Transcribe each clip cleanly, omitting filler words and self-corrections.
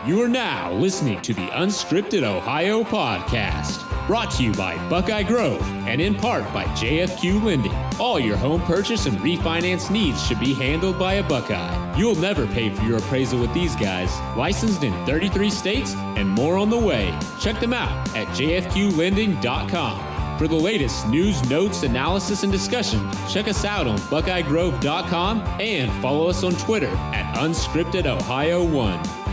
You are now listening to the Unscripted Ohio podcast, brought to you by Buckeye Grove and in part by JFQ Lending. All your home purchase and refinance needs should be handled by a Buckeye. You'll never pay for your appraisal with these guys. Licensed in 33 states and more on the way. Check them out at jfqlending.com. For the latest news, notes, analysis, and discussion, check us out on buckeyegrove.com and follow us on Twitter at UnscriptedOhio1.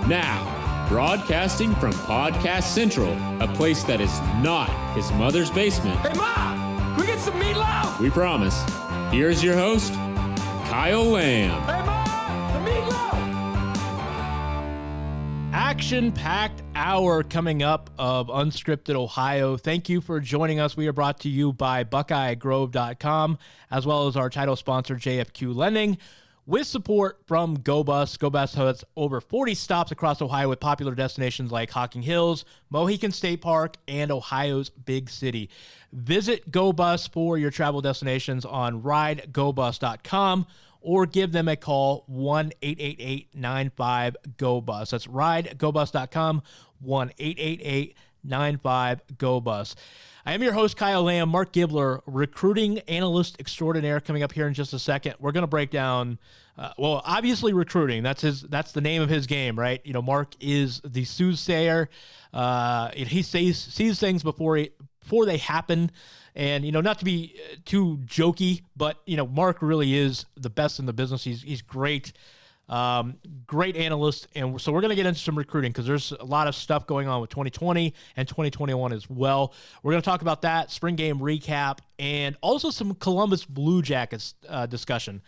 Now, broadcasting from Podcast Central, a place that is not his mother's basement. Hey, Ma! Can we get some meatloaf? We promise. Here's your host, Kyle Lamb. Hey, Ma! The meatloaf! Action-packed hour coming up of Unscripted Ohio. Thank you for joining us. We are brought to you by BuckeyeGrove.com, as well as our title sponsor, JFQ Lending, with support from GoBus. GoBus has over 40 stops across Ohio with popular destinations like Hocking Hills, Mohican State Park, and Ohio's big city. Visit GoBus for your travel destinations on ridegobus.com or give them a call, 1-888-95-GO-BUS. That's ridegobus.com, 1-888-95-GO-BUS. I am your host, Kyle Lamb. Mark Gibler, recruiting analyst extraordinaire, coming up here in just a second. We're going to break down, obviously recruiting. That's the name of his game, right? You know, Mark is the soothsayer. He sees things before they happen. And, you know, not to be too jokey, but, you know, Mark really is the best in the business. He's great. Great analyst, and so we're going to get into some recruiting because there's a lot of stuff going on with 2020 and 2021 as well. We're going to talk about that, spring game recap, and also some Columbus Blue Jackets discussion.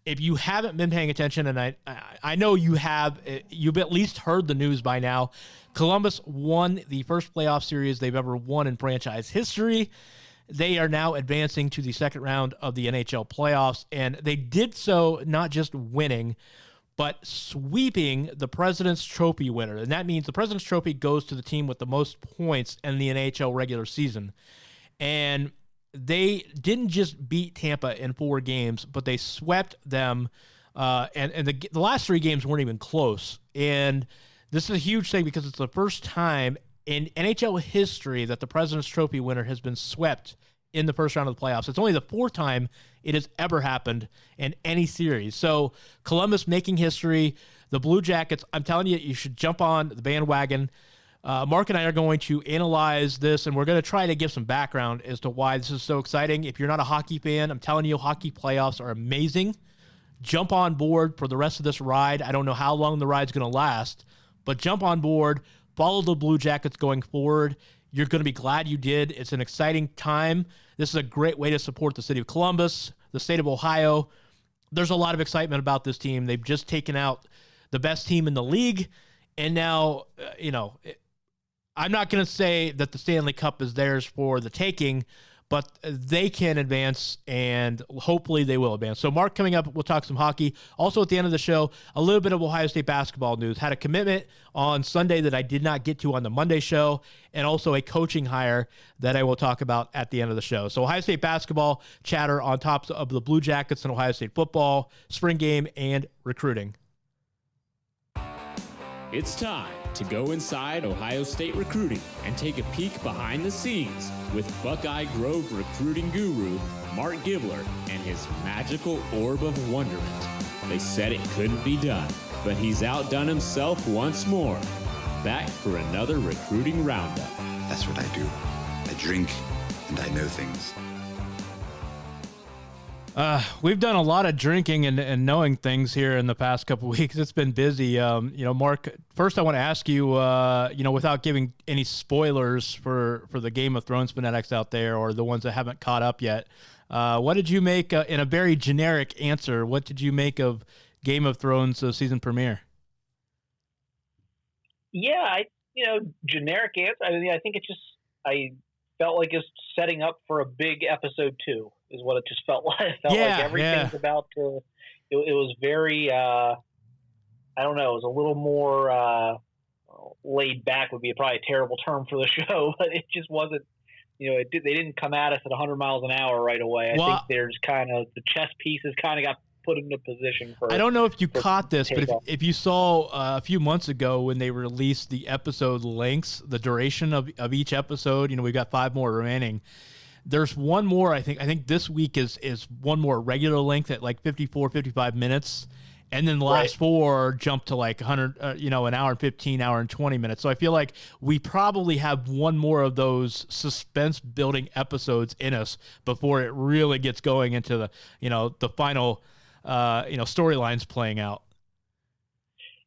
If you haven't been paying attention, and I know you have, you've at least heard the news by now, Columbus won the first playoff series they've ever won in franchise history. They are now advancing to the second round of the NHL playoffs, and they did so not just winning, but sweeping the President's Trophy winner. And that means the President's Trophy goes to the team with the most points in the NHL regular season. And they didn't just beat Tampa in 4 games, but they swept them. And the last 3 games weren't even close. And this is a huge thing because it's the first time in NHL history that the President's Trophy winner has been swept in the first round of the playoffs. It's only the 4th time it has ever happened in any series. So Columbus making history. The Blue Jackets, I'm telling you, you should jump on the bandwagon. Mark and I are going to analyze this, and we're going to try to give some background as to why this is so exciting. If you're not a hockey fan, I'm telling you, hockey playoffs are amazing. Jump on board for the rest of this ride. I don't know how long the ride's going to last, but jump on board. Follow the Blue Jackets going forward. You're going to be glad you did. It's an exciting time. This is a great way to support the city of Columbus, the state of Ohio. There's a lot of excitement about this team. They've just taken out the best team in the league. And now, I'm not going to say that the Stanley Cup is theirs for the taking, but they can advance, and hopefully they will advance. So, Mark, coming up, we'll talk some hockey. Also, at the end of the show, a little bit of Ohio State basketball news. Had a commitment on Sunday that I did not get to on the Monday show, and also a coaching hire that I will talk about at the end of the show. So, Ohio State basketball chatter on top of the Blue Jackets and Ohio State football, spring game, and recruiting. It's time to go inside Ohio State recruiting and take a peek behind the scenes with Buckeye Grove recruiting guru Mark Gibler and his magical orb of wonderment. They said it couldn't be done, but he's outdone himself once more. Back for another recruiting roundup. That's what I do. I drink and I know things. We've done a lot of drinking and knowing things here in the past couple of weeks. It's been busy. Mark, first I want to ask you, without giving any spoilers for the Game of Thrones fanatics out there or the ones that haven't caught up yet, what did you make, in a very generic answer, what did you make of Game of Thrones season premiere? Yeah, generic answer. I mean, I think I felt like it's setting up for a big episode 2. Is what it just felt like. It felt like everything's about to. It was very. I don't know. It was a little more laid back. Would be probably a terrible term for the show, but it just wasn't. They didn't come at us at 100 miles an hour right away. I think there's kind of the chess pieces kind of got put him in a position for. I don't know if you caught this, but takeoff. if you saw a few months ago when they released the episode lengths, the duration of each episode, we've got 5 more remaining. There's one more, I think this week is one more regular length at like 54, 55 minutes. And then the last 4 jump to like 100, an hour and 15, hour and 20 minutes. So I feel like we probably have one more of those suspense building episodes in us before it really gets going into the final, storylines playing out.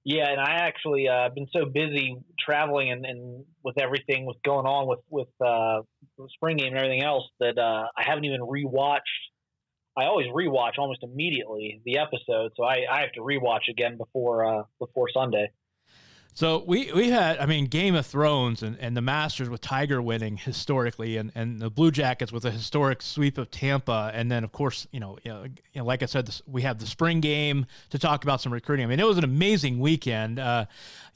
Yeah, and I actually I've been so busy traveling and with everything was going on with the spring game and everything else that I haven't even rewatched. I always rewatch almost immediately the episode, so I have to rewatch again before Sunday. So we had, Game of Thrones and the Masters with Tiger winning historically, and the Blue Jackets with a historic sweep of Tampa, and then of course, like I said, we have the spring game to talk about some recruiting. It was an amazing weekend.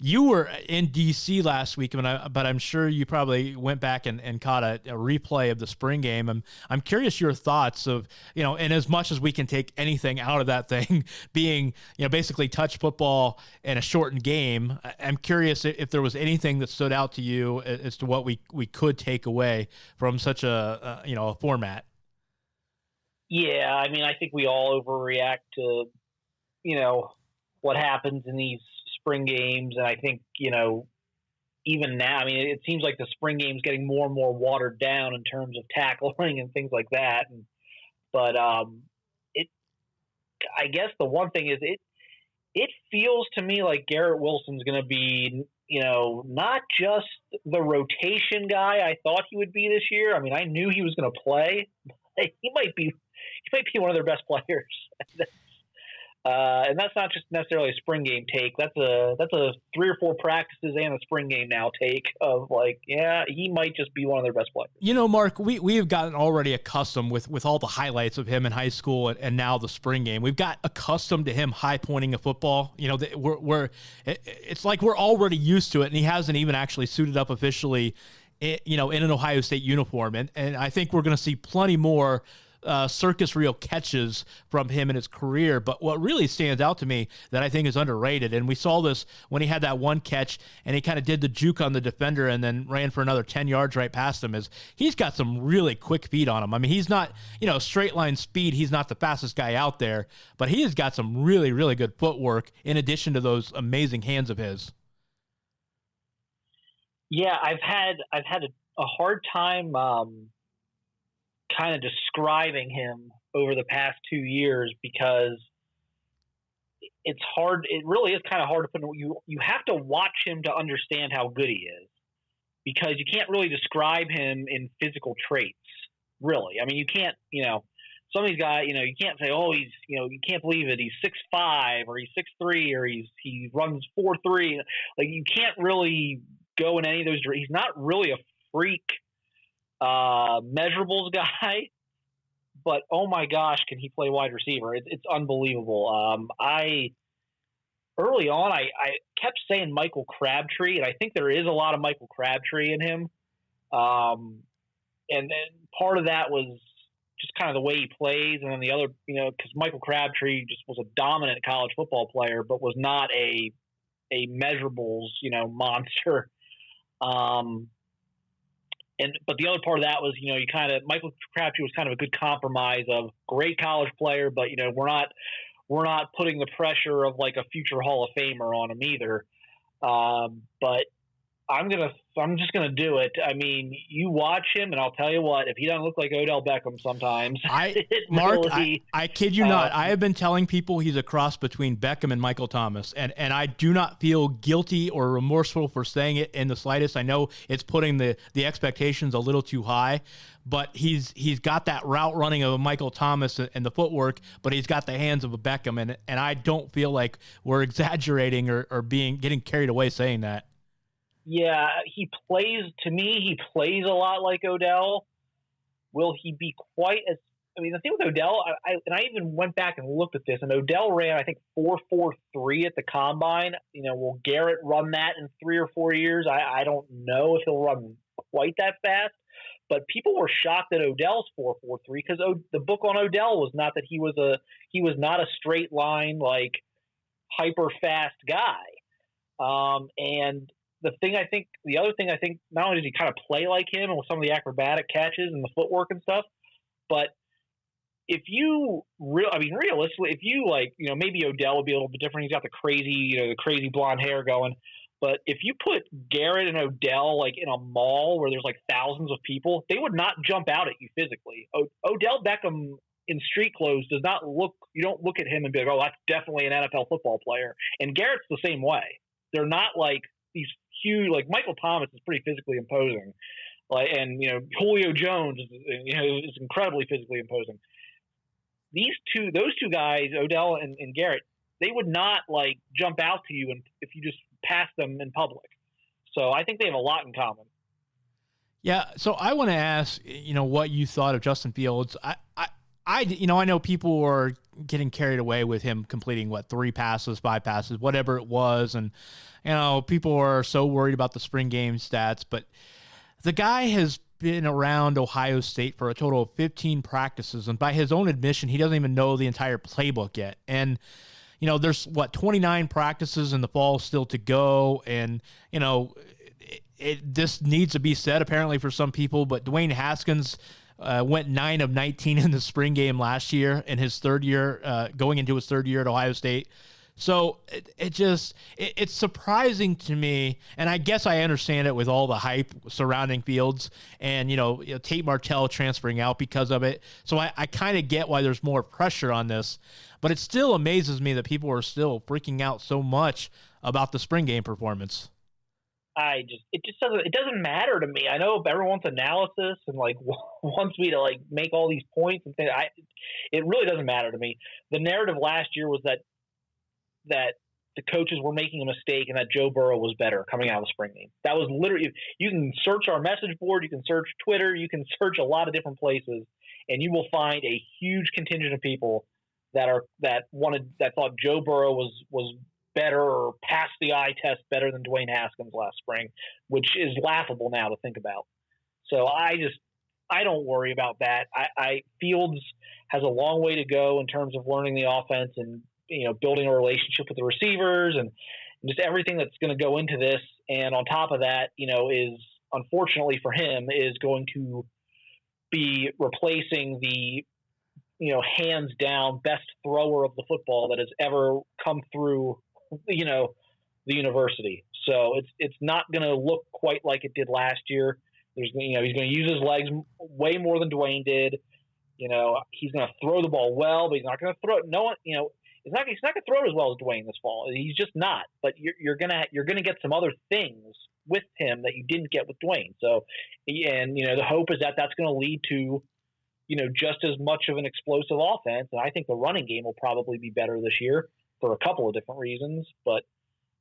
You were in DC last week, but I'm sure you probably went back and caught a replay of the spring game. I'm curious your thoughts of, and as much as we can take anything out of that thing being, basically touch football and a shortened game. I'm curious if there was anything that stood out to you as to what we could take away from such a format. Yeah, I think we all overreact to, what happens in these spring games, and I think, even now, it seems like the spring game's getting more and more watered down in terms of tackling and things like that. But I guess the one thing is it feels to me like Garrett Wilson's going to be, not just the rotation guy I thought he would be this year. I knew he was going to play. He might be one of their best players. And that's not just necessarily a spring game take. That's a 3 or 4 practices and a spring game now take of he might just be one of their best players. Mark, we have gotten already accustomed with all the highlights of him in high school and now the spring game. We've got accustomed to him high pointing a football. It's like we're already used to it, and he hasn't even actually suited up officially, in an Ohio State uniform. And I think we're going to see plenty more circus reel catches from him in his career. But what really stands out to me that I think is underrated, and we saw this when he had that one catch and he kind of did the juke on the defender and then ran for another 10 yards right past him, is he's got some really quick feet on him. He's not, straight line speed. He's not the fastest guy out there, but he has got some really, really good footwork in addition to those amazing hands of his. Yeah, I've had a hard time kind of describing him over the past 2 years because it's hard. It really is kind of hard to put. You have to watch him to understand how good he is, because you can't really describe him in physical traits. Really, you can't. Some of these guys, you can't say, oh, he's, you can't believe it. He's 6'5", or he's 6'3", or he runs 4'3". Like, you can't really go in any of those. He's not really a freak measurables guy, but oh my gosh, can he play wide receiver? It's unbelievable. Early on, I kept saying Michael Crabtree, and I think there is a lot of Michael Crabtree in him. And then part of that was just kind of the way he plays, and then the other, because Michael Crabtree just was a dominant college football player, but was not a measurables, monster. But the other part of that was, Michael Crabtree was kind of a good compromise of great college player, but we're not putting the pressure of like a future Hall of Famer on him either. But I'm just gonna do it. You watch him, and I'll tell you what, if he doesn't look like Odell Beckham sometimes, Mark, I kid you not, I have been telling people he's a cross between Beckham and Michael Thomas, and I do not feel guilty or remorseful for saying it in the slightest. I know it's putting the expectations a little too high, but he's got that route running of a Michael Thomas and the footwork, but he's got the hands of a Beckham, and I don't feel like we're exaggerating or getting carried away saying that. Yeah, he plays a lot like Odell. Will he be quite as – the thing with Odell, I even went back and looked at this, and Odell ran, I think, 4.43 at the Combine. Will Garrett run that in 3 or 4 years? I don't know if he'll run quite that fast. But people were shocked at Odell's 4.43 because the book on Odell was not that he was not a straight line, like, hyper fast guy. And the other thing I think, not only does he kind of play like him and with some of the acrobatic catches and the footwork and stuff, but if you realistically, if you maybe Odell would be a little bit different. He's got the crazy blonde hair going. But if you put Garrett and Odell like in a mall where there's like thousands of people, they would not jump out at you physically. Odell Beckham in street clothes does not look. You don't look at him and be like, oh, that's definitely an NFL football player. And Garrett's the same way. They're not like these huge. Like Michael Thomas is pretty physically imposing. And Julio Jones is incredibly physically imposing. Those two guys, Odell and Garrett, they would not like jump out to you if you just pass them in public. So I think they have a lot in common. Yeah. So I want to ask, what you thought of Justin Fields. I know people were getting carried away with him completing 3 passes, 5 passes, whatever it was. And, people are so worried about the spring game stats, but the guy has been around Ohio State for a total of 15 practices. And by his own admission, he doesn't even know the entire playbook yet. And, there's 29 practices in the fall still to go. And, this needs to be said apparently for some people, but Dwayne Haskins went 9 of 19 in the spring game last year in his third year, going into his third year at Ohio State. So it's surprising to me, and I guess I understand it with all the hype surrounding Fields and, Tate Martell transferring out because of it. So I kind of get why there's more pressure on this, but it still amazes me that people are still freaking out so much about the spring game performance. It doesn't matter to me. I know everyone's analysis and wants me to make all these points and things. It really doesn't matter to me. The narrative last year was that the coaches were making a mistake and that Joe Burrow was better coming out of the spring game. That was literally, you can search our message board, you can search Twitter, you can search a lot of different places, and you will find a huge contingent of people that thought Joe Burrow was better or passed the eye test better than Dwayne Haskins last spring, which is laughable now to think about. So I don't worry about that. Fields has a long way to go in terms of learning the offense and building a relationship with the receivers and just everything that's going to go into this. And on top of that, is unfortunately for him is going to be replacing the, hands down best thrower of the football that has ever come through, the university. So it's not going to look quite like it did last year. He's going to use his legs way more than Dwayne did. He's going to throw the ball well, but he's not going to throw it. No one, he's not going to throw it as well as Dwayne this fall. He's just not. But you're gonna get some other things with him that you didn't get with Dwayne. So, and the hope is that that's going to lead to, just as much of an explosive offense. And I think the running game will probably be better this year for a couple of different reasons. But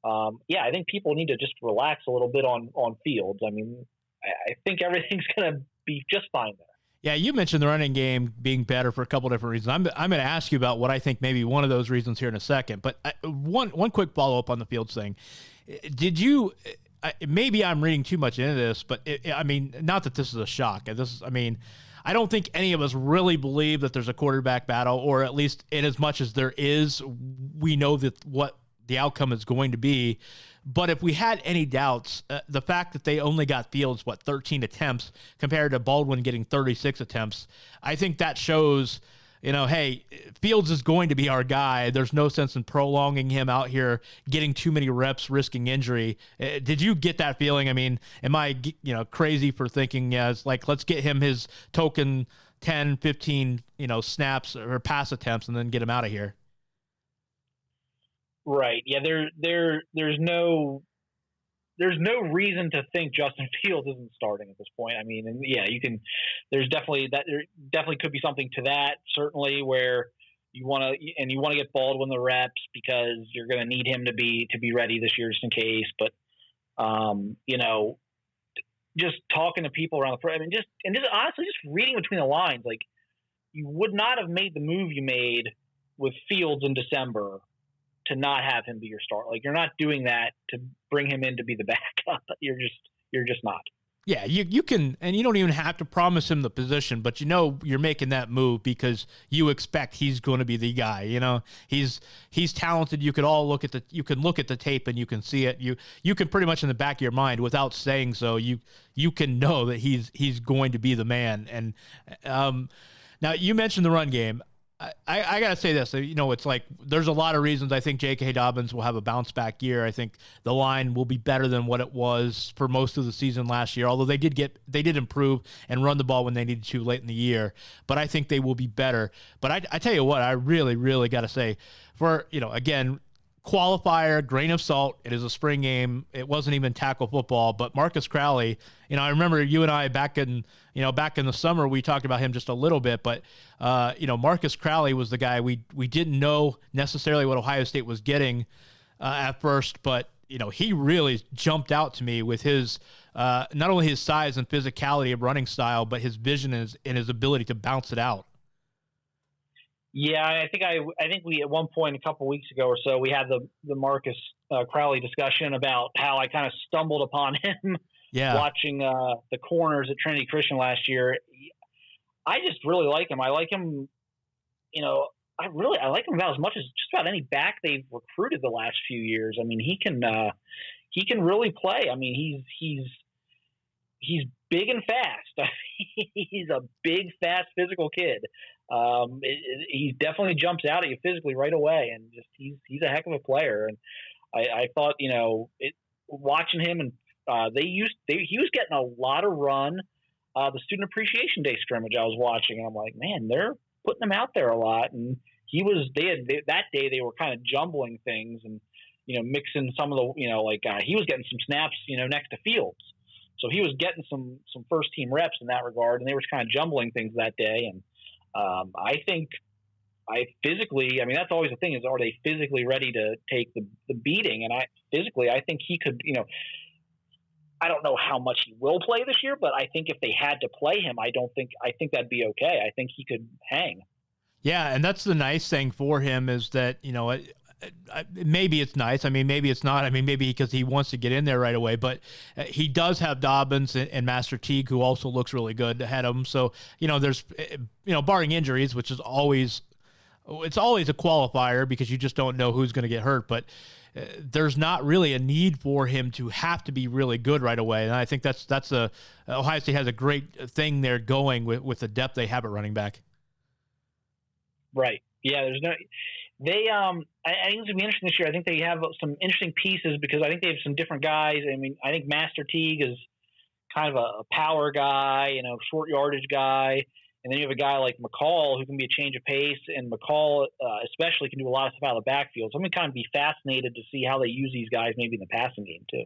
I think people need to just relax a little bit on Fields. I mean, I think everything's going to be just fine there. Yeah, you mentioned the running game being better for a couple different reasons. I'm going to ask you about what I think maybe one of those reasons here in a second. But one quick follow-up on the Fields thing. Did you maybe I'm reading too much into this, but not that this is a shock. I don't think any of us really believe that there's a quarterback battle, or at least in as much as there is, we know that what the outcome is going to be. But if we had any doubts, the fact that they only got Fields, 13 attempts compared to Baldwin getting 36 attempts, I think that shows, hey, Fields is going to be our guy. There's no sense in prolonging him out here, getting too many reps, risking injury. Did you get that feeling? I mean, am I, crazy for thinking, it's let's get him his token 10, 15, snaps or pass attempts and then get him out of here? Right. Yeah. There's no reason to think Justin Fields isn't starting at this point. I mean, and yeah, there definitely could be something to that, certainly, where you want to get Baldwin the reps because you're going to need him to be ready this year just in case. But, just talking to people around the, just honestly, just reading between the lines, you would not have made the move you made with Fields in December to not have him be your start. You're not doing that to bring him in to be the backup. You're just not. Yeah, you can, and you don't even have to promise him the position, but you're making that move because you expect he's going to be the guy. He's talented. You can look at the tape and you can see it. You can pretty much in the back of your mind, without saying so, you can know that he's going to be the man. And now you mentioned the run game. I got to say this, it's like there's a lot of reasons I think J.K. Dobbins will have a bounce back year. I think the line will be better than what it was for most of the season last year, although they did improve and run the ball when they needed to late in the year. But I think they will be better. But I tell you what, I really, really got to say, for, again, qualifier, grain of salt. It is a spring game. It wasn't even tackle football, but Marcus Crowley, I remember you and I back in the summer, we talked about him just a little bit, but Marcus Crowley was the guy we didn't know necessarily what Ohio State was getting at first, but he really jumped out to me with his not only his size and physicality of running style, but his vision and his ability to bounce it out. Yeah, I think we at one point a couple weeks ago or so we had the Marcus Crowley discussion about how I kind of stumbled upon him watching the corners at Trinity Christian last year. I just really like him. I like him, I like him about as much as just about any back they've recruited the last few years. I mean, he can really play. I mean, he's big and fast. He's a big, fast, physical kid. He definitely jumps out at you physically right away, and just he's a heck of a player. And I thought, watching him, and he was getting a lot of run. The Student Appreciation Day scrimmage I was watching, and I'm like, man, they're putting him out there a lot. And that day they were kind of jumbling things and mixing some of the he was getting some snaps next to Fields. So he was getting some first team reps in that regard, and they were kind of jumbling things that day. And I think physically, I mean, that's always the thing, is are they physically ready to take the beating? And I think he could, I don't know how much he will play this year, but I think if they had to play him, I think that'd be okay. I think he could hang. Yeah. And that's the nice thing for him, is that, maybe it's nice. I mean, maybe it's not. I mean, maybe because he wants to get in there right away, but he does have Dobbins and Master Teague, who also looks really good ahead of him. So, there's, barring injuries, which is always a qualifier because you just don't know who's going to get hurt, but there's not really a need for him to have to be really good right away. And I think Ohio State has a great thing there going with the depth they have at running back. Right. Yeah. I think it's going to be interesting this year. I think they have some interesting pieces because I think they have some different guys. I mean, I think Master Teague is kind of a power guy, short yardage guy. And then you have a guy like McCall who can be a change of pace, and McCall especially can do a lot of stuff out of the backfield. So I'm going to kind of be fascinated to see how they use these guys maybe in the passing game too.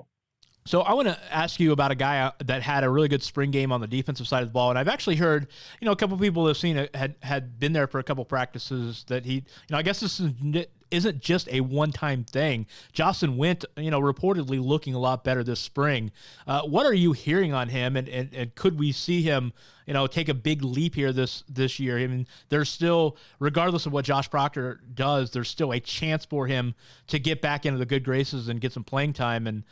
So I want to ask you about a guy that had a really good spring game on the defensive side of the ball. And I've actually heard, a couple of people have seen it, had been there for a couple practices, that he, I guess this isn't just a one-time thing. Jocelyn Wint, reportedly looking a lot better this spring. What are you hearing on him, and could we see him, take a big leap here this year? I mean, there's still, regardless of what Josh Proctor does, there's still a chance for him to get back into the good graces and get some playing time. And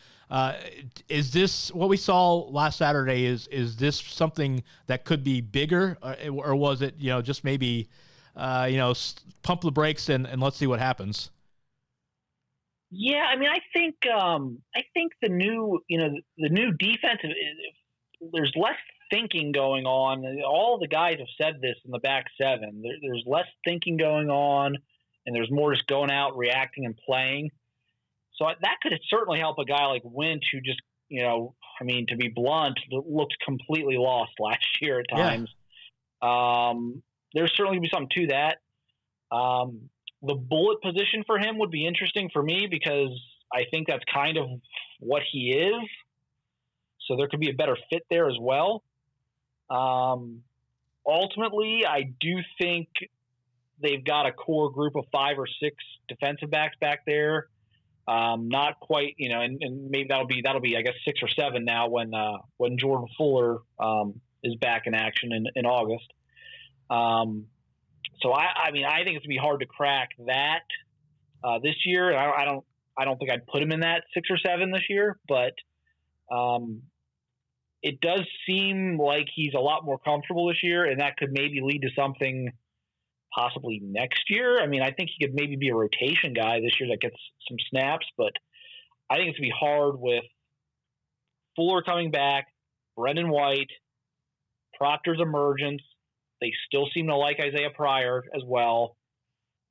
is this what we saw last Saturday? Is this something that could be bigger, or was it, just maybe, pump the brakes and let's see what happens? Yeah, I mean, I think the new defense, there's less thinking going on. All the guys have said this in the back seven. There's less thinking going on, and there's more just going out, reacting, and playing. So that could certainly help a guy like Wint, who just, to be blunt, looked completely lost last year at times. Yeah. There's certainly be something to that. The bullet position for him would be interesting for me because I think that's kind of what he is. So there could be a better fit there as well. Ultimately, I do think they've got a core group of 5 or 6 defensive backs back there. Not quite, and maybe that'll be, I guess, 6 or 7 now when Jordan Fuller is back in action in August. So I mean, I think it's gonna be hard to crack that this year. I don't think I'd put him in that 6 or 7 this year, but it does seem like he's a lot more comfortable this year, and that could maybe lead to something possibly next year. I mean, I think he could maybe be a rotation guy this year that gets some snaps, but I think it's going to be hard with Fuller coming back, Brendan White, Proctor's emergence. They still seem to like Isaiah Pryor as well.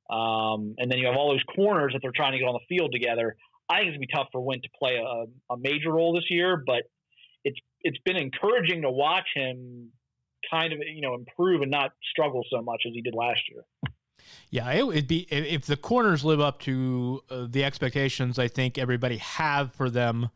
And then you have all those corners that they're trying to get on the field together. I think it's going to be tough for Wint to play a major role this year, but it's been encouraging to watch him kind of, improve and not struggle so much as he did last year. Yeah, it would be if the corners live up to the expectations I think everybody have for them,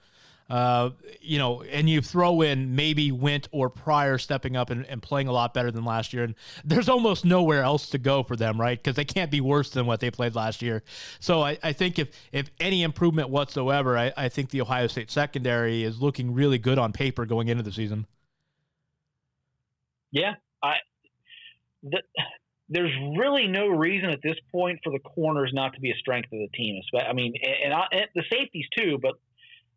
and you throw in maybe Wint or Pryor stepping up and playing a lot better than last year, and there's almost nowhere else to go for them, right? Because they can't be worse than what they played last year. So I think if any improvement whatsoever, I think the Ohio State secondary is looking really good on paper going into the season. Yeah, there's really no reason at this point for the corners not to be a strength of the team. I mean, and the safeties too. But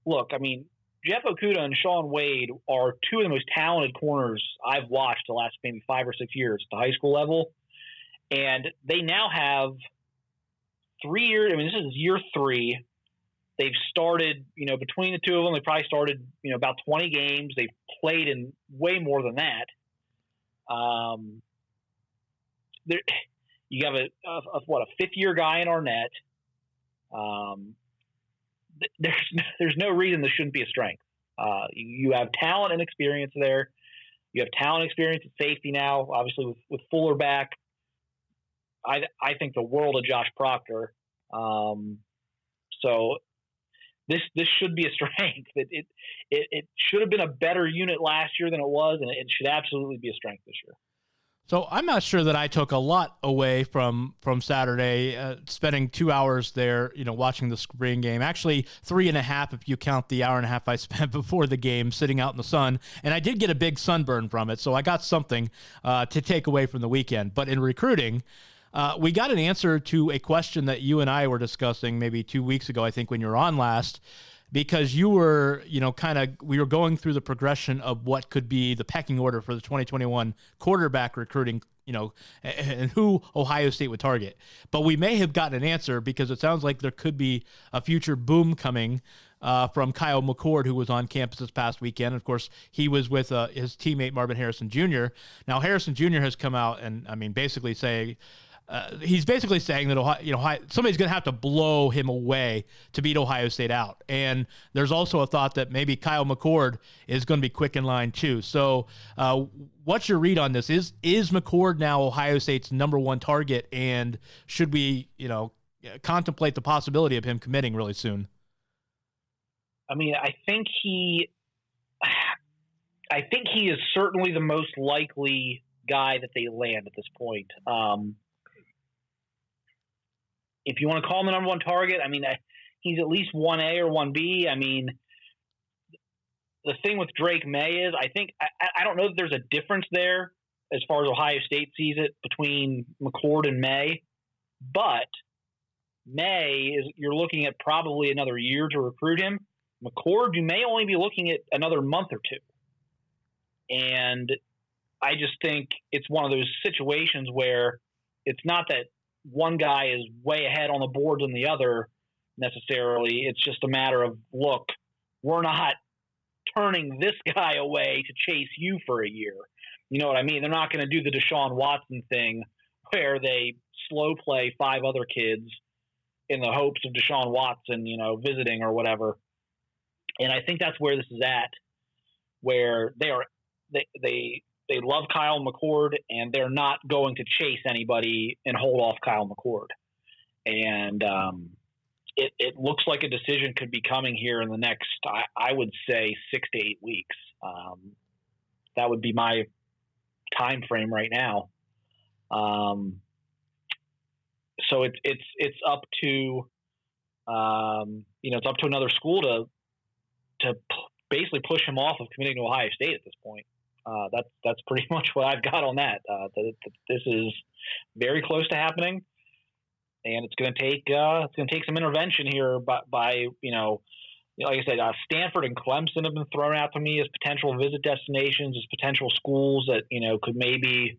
look, I mean, Jeff Okudah and Shaun Wade are two of the most talented corners I've watched the last maybe 5 or 6 years at the high school level, and they now have 3 years. I mean, this is year 3. They've started, between the two of them, they probably started, about 20 games. They've played in way more than that. You have a fifth-year guy in Arnett. There's no reason this shouldn't be a strength. You have talent and experience there. You have talent and experience at safety now, obviously with Fuller back. I think the world of Josh Proctor. So this should be a strength. It should have been a better unit last year than it was, and it should absolutely be a strength this year. So I'm not sure that I took a lot away from Saturday, spending 2 hours there, watching the spring game. Actually, 3.5 if you count the hour and a half I spent before the game sitting out in the sun. And I did get a big sunburn from it, so I got something to take away from the weekend. But in recruiting, we got an answer to a question that you and I were discussing maybe 2 weeks ago, I think, when you were on last. Because you were, we were going through the progression of what could be the pecking order for the 2021 quarterback recruiting, and who Ohio State would target. But we may have gotten an answer because it sounds like there could be a future boom coming from Kyle McCord, who was on campus this past weekend. Of course, he was with his teammate Marvin Harrison Jr. Now, Harrison Jr. has come out and, basically saying, he's basically saying that Ohio, somebody's going to have to blow him away to beat Ohio State out. And there's also a thought that maybe Kyle McCord is going to be quick in line too. So what's your read on this? Is McCord now Ohio State's number one target? And should we, contemplate the possibility of him committing really soon? I mean, I think he is certainly the most likely guy that they land at this point. If you want to call him the number one target, I mean, he's at least 1A or 1B. I mean, the thing with Drake May is I don't know that there's a difference there as far as Ohio State sees it between McCord and May. But May, you're looking at probably another year to recruit him. McCord, you may only be looking at another month or two. And I just think it's one of those situations where it's not that one guy is way ahead on the board than the other necessarily. It's just a matter of, look, we're not turning this guy away to chase you for a year. You know what I mean? They're not going to do the Deshaun Watson thing where they slow play 5 other kids in the hopes of Deshaun Watson, visiting or whatever. And I think that's where this is at, where they love Kyle McCord, and they're not going to chase anybody and hold off Kyle McCord. And it looks like a decision could be coming here in the next, I would say, 6 to 8 weeks. That would be my time frame right now. So it's up to it's up to another school to basically push him off of committing to Ohio State at this point. That's pretty much what I've got on that. This is very close to happening, and it's going to take some intervention here by like I said, Stanford and Clemson have been thrown out to me as potential visit destinations, as potential schools that could maybe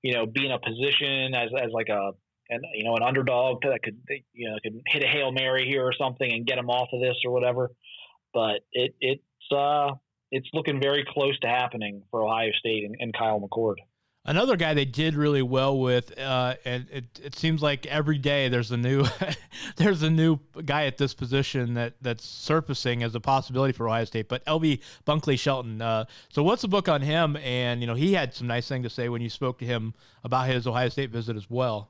be in a position as like an underdog that could could hit a Hail Mary here or something and get them off of this or whatever. But it's looking very close to happening for Ohio State and Kyle McCord. Another guy they did really well with, and it seems like every day there's a new there's a new guy at this position that's surfacing as a possibility for Ohio State. But LB Bunkley Shelton. So what's the book on him? And he had some nice thing to say when you spoke to him about his Ohio State visit as well.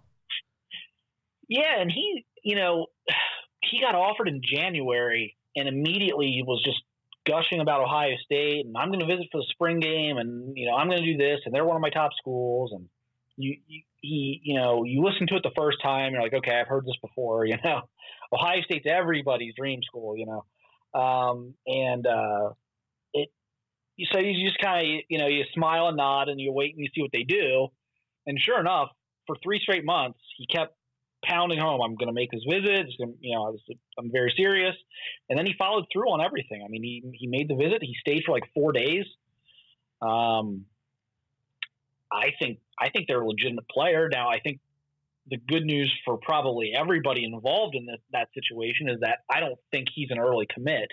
Yeah, and he got offered in January, and immediately he was just gushing about Ohio State, and I'm going to visit for the spring game, and I'm going to do this, and they're one of my top schools. And you listen to it the first time, you're like, okay, I've heard this before. Ohio State's everybody's dream school. So you just kind of you smile and nod, and you wait and you see what they do. And sure enough, for 3 straight months, he kept pounding home, I'm going to make this visit. I'm very serious. And then he followed through on everything. I mean, he made the visit. He stayed for like 4 days. I think they're a legitimate player. Now, I think the good news for probably everybody involved in that situation is that I don't think he's an early commit.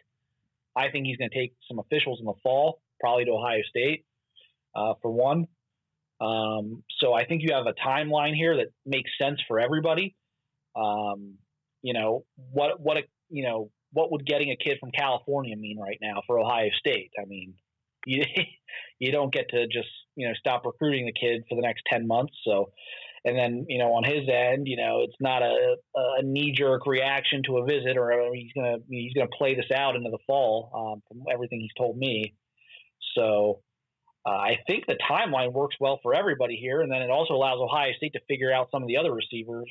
I think he's going to take some officials in the fall, probably to Ohio State, for one. So I think you have a timeline here that makes sense for everybody. What would getting a kid from California mean right now for Ohio State? I mean, you don't get to just, stop recruiting the kid for the next 10 months. So, and then, on his end, it's not a knee-jerk reaction to a visit, or he's going to play this out into the fall, from everything he's told me. So, I think the timeline works well for everybody here, and then it also allows Ohio State to figure out some of the other receivers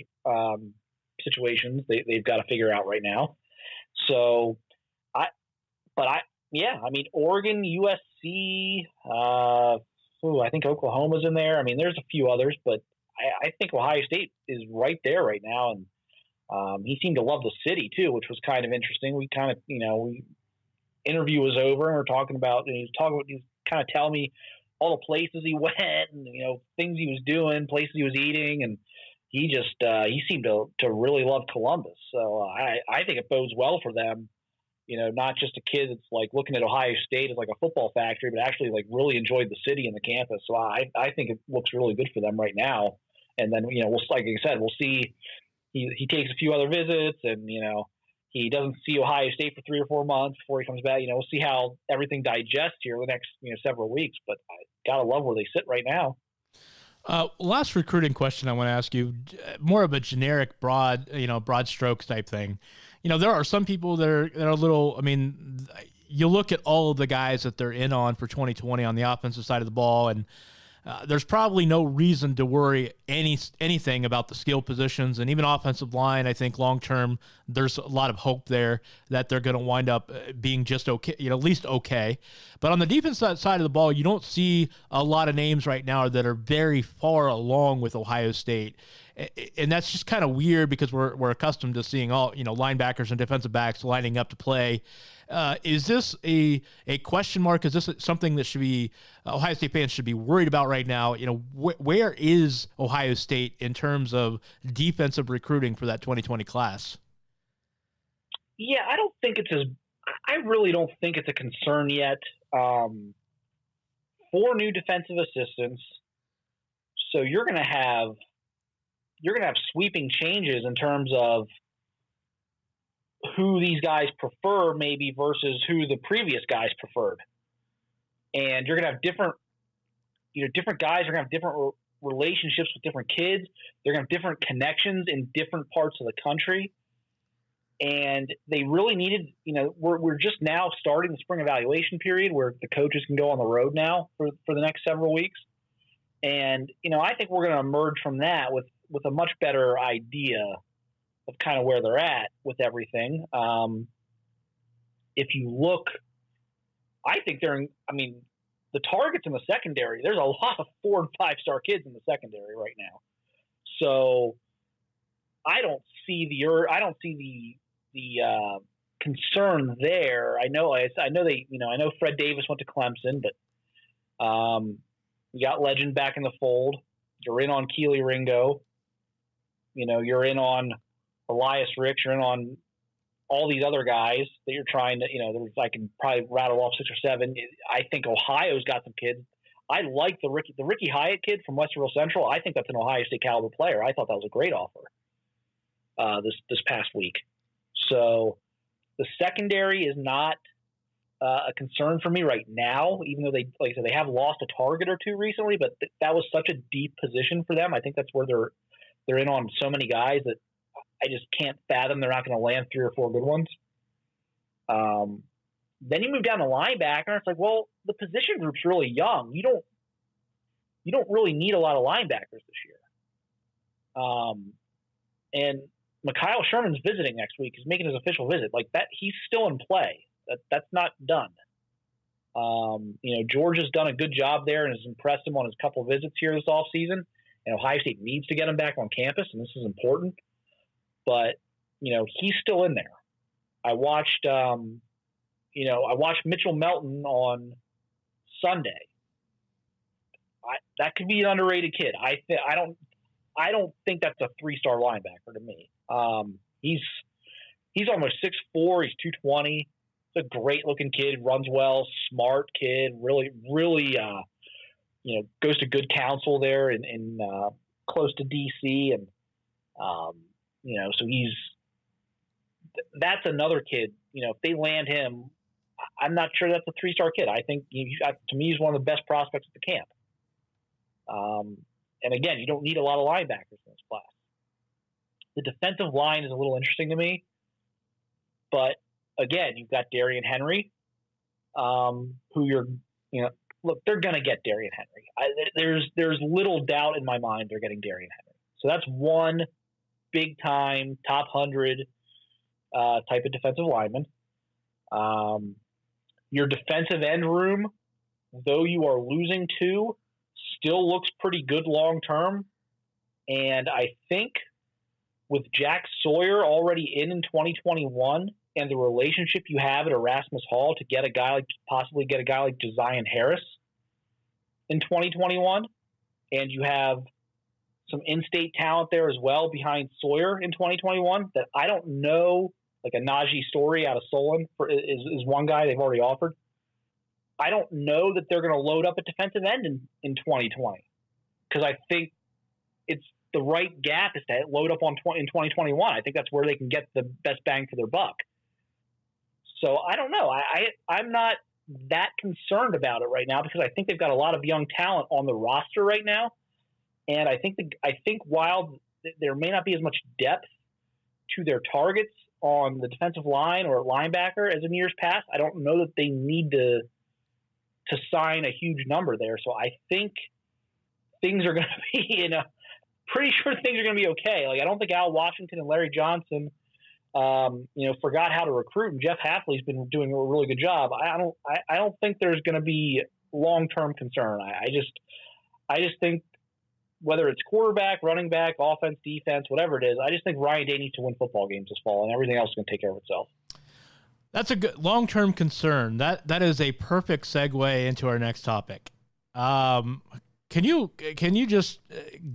situations they've got to figure out right now. So, Oregon, USC, I think Oklahoma's in there. I mean, there's a few others, but I think Ohio State is right there right now, and he seemed to love the city too, which was kind of interesting. We kind of, interview was over, and we're talking about, he's kind of telling me all the places he went and things he was doing, places he was eating, and he seemed to really love Columbus. So I think it bodes well for them. Not just a kid that's like looking at Ohio State as like a football factory, but actually like really enjoyed the city and the campus. So I think it looks really good for them right now. And then like I said, we'll see. He takes a few other visits, and he doesn't see Ohio State for 3 or 4 months before he comes back. We'll see how everything digests here the next several weeks. But I gotta love where they sit right now. Last recruiting question I want to ask you, more of a generic, broad strokes type thing. There are some people that are a little. I mean, you look at all of the guys that they're in on for 2020 on the offensive side of the ball, and there's probably no reason to worry anything about the skill positions, and even offensive line. I think long term, there's a lot of hope there that they're going to wind up being just okay, at least okay. But on the defense side of the ball, you don't see a lot of names right now that are very far along with Ohio State. And that's just kind of weird because we're accustomed to seeing all linebackers and defensive backs lining up to play. Is this a question mark? Is this something that should be Ohio State fans should be worried about right now? Where is Ohio State in terms of defensive recruiting for that 2020 class? Yeah, I really don't think it's a concern yet. 4 new defensive assistants, so you're going to have sweeping changes in terms of who these guys prefer maybe versus who the previous guys preferred. And you're going to have different guys are going to have different relationships with different kids. They're going to have different connections in different parts of the country. And they really needed, we're just now starting the spring evaluation period where the coaches can go on the road now for the next several weeks. And, I think we're going to emerge from that with a much better idea of kind of where they're at with everything. If you look, I think the targets in the secondary, there's a lot of 4 and 5 star kids in the secondary right now. So I don't see the concern there. I know they, I know Fred Davis went to Clemson, but you got Legend back in the fold. You're in on Keely Ringo. You're in on Elias Ricks. You're in on all these other guys that you're trying to, I can probably rattle off 6 or 7. I think Ohio's got some kids. I like the Ricky Hyatt kid from Westerville Central. I think that's an Ohio State caliber player. I thought that was a great offer this past week. So the secondary is not a concern for me right now, even though they have lost a target or two recently, but that was such a deep position for them. I think that's where they're in on so many guys that I just can't fathom they're not going to land 3 or 4 good ones. Then you move down to linebacker, and it's like, well, the position group's really young. You don't really need a lot of linebackers this year. And Mikhail Sherman's visiting next week. He's making his official visit. Like that, he's still in play. That's not done. George has done a good job there and has impressed him on his couple visits here this offseason. And Ohio State needs to get him back on campus, and this is important. But he's still in there. I watched Mitchell Melton on Sunday. That could be an underrated kid. I don't think that's a 3-star linebacker to me. He's almost 6'4". He's 220. He's a great looking kid. Runs well. Smart kid. Really, really. Goes to good counsel there in close to DC, and so that's another kid. If they land him, I'm not sure that's a 3-star kid. I think to me he's one of the best prospects at the camp. And again, you don't need a lot of linebackers in this class. The defensive line is a little interesting to me, but again, you've got Darian Henry, who look, they're going to get Darian Henry. There's little doubt in my mind they're getting Darian Henry. So that's one big-time, top 100 type of defensive lineman. Your defensive end room, though you are losing 2, still looks pretty good long-term. And I think with Jack Sawyer already in 2021 and the relationship you have at Erasmus Hall to possibly get a guy like Josiah Harris in 2021, and you have some in-state talent there as well behind Sawyer in 2021 that I don't know, like a Najee Story out of Solon is one guy they've already offered. I don't know that they're going to load up a defensive end in 2020 because I think it's the right gap is to load up in 2021. I think that's where they can get the best bang for their buck. So I don't know. I'm not that concerned about it right now because I think they've got a lot of young talent on the roster right now. And I think while there may not be as much depth to their targets on the defensive line or linebacker as in years past, I don't know that they need to sign a huge number there. So I think things are going to be pretty sure things are going to be okay. Like I don't think Al Washington and Larry Johnson, forgot how to recruit, and Jeff Hafley's been doing a really good job. I don't think there's going to be long-term concern. I just think whether it's quarterback, running back, offense, defense, whatever it is, I just think Ryan Day needs to win football games this fall, and everything else is going to take care of itself. That's a good long-term concern. That is a perfect segue into our next topic. Can you just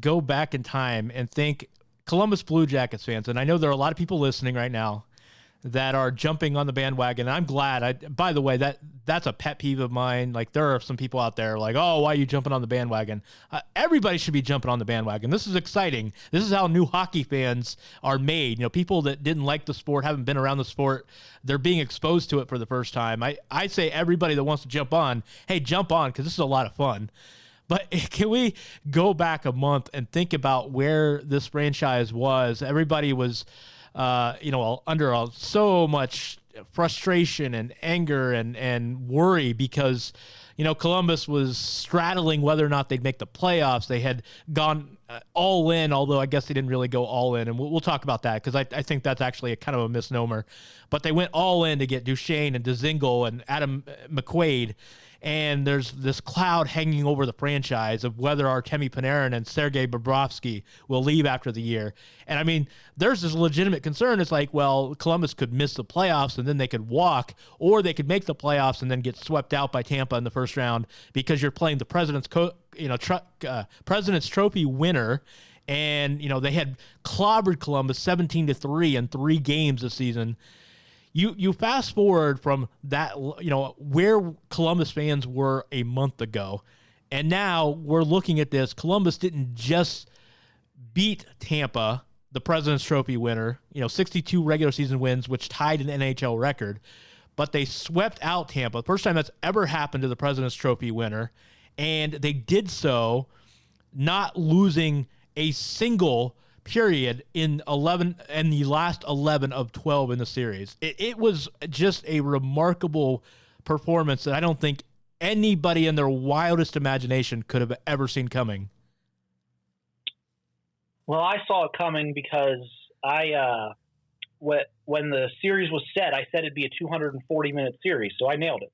go back in time and think Columbus Blue Jackets fans, and I know there are a lot of people listening right now that are jumping on the bandwagon. And I'm glad. By the way, that's a pet peeve of mine. Like there are some people out there like, oh, why are you jumping on the bandwagon? Everybody should be jumping on the bandwagon. This is exciting. This is how new hockey fans are made. People that didn't like the sport, haven't been around the sport, they're being exposed to it for the first time. I say everybody that wants to jump on, hey, jump on because this is a lot of fun. But can we go back a month and think about where this franchise was? Everybody was, under so much frustration and anger and worry because, Columbus was straddling whether or not they'd make the playoffs. They had gone all in, although I guess they didn't really go all in, and we'll talk about that because I think that's actually a kind of a misnomer. But they went all in to get Duchesne and Dzingel and Adam McQuaid, and there's this cloud hanging over the franchise of whether Artemi Panarin and Sergei Bobrovsky will leave after the year. And I mean, there's this legitimate concern. It's like, well, Columbus could miss the playoffs and then they could walk, or they could make the playoffs and then get swept out by Tampa in the first round because you're playing the President's President's Trophy winner. And, they had clobbered Columbus 17-3 in 3 games this season. You fast forward from that, where Columbus fans were a month ago, and now we're looking at this. Columbus didn't just beat Tampa, the President's Trophy winner, 62 regular season wins, which tied an NHL record, but they swept out Tampa. First time that's ever happened to the President's Trophy winner, and they did so not losing a single period in the last 11 of 12 in the series. It was just a remarkable performance that I don't think anybody in their wildest imagination could have ever seen coming. Well, I saw it coming because when the series was set, I said it'd be a 240-minute series, so I nailed it.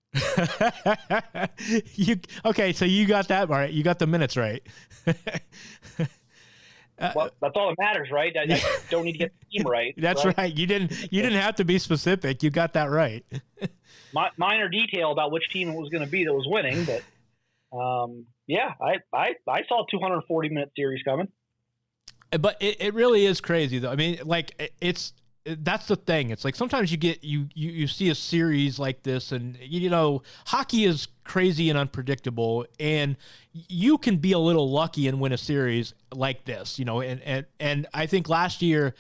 Okay, so you got that right. You got the minutes right. Well, that's all that matters, right? I don't need to get the team right. That's right. You didn't have to be specific. You got that right. Minor detail about which team it was going to be that was winning, but I saw a 240-minute series coming. But it really is crazy, though. I mean, like, that's the thing. It's like sometimes you see a series like this, and hockey is crazy and unpredictable, and you can be a little lucky and win a series like this, and I think last year,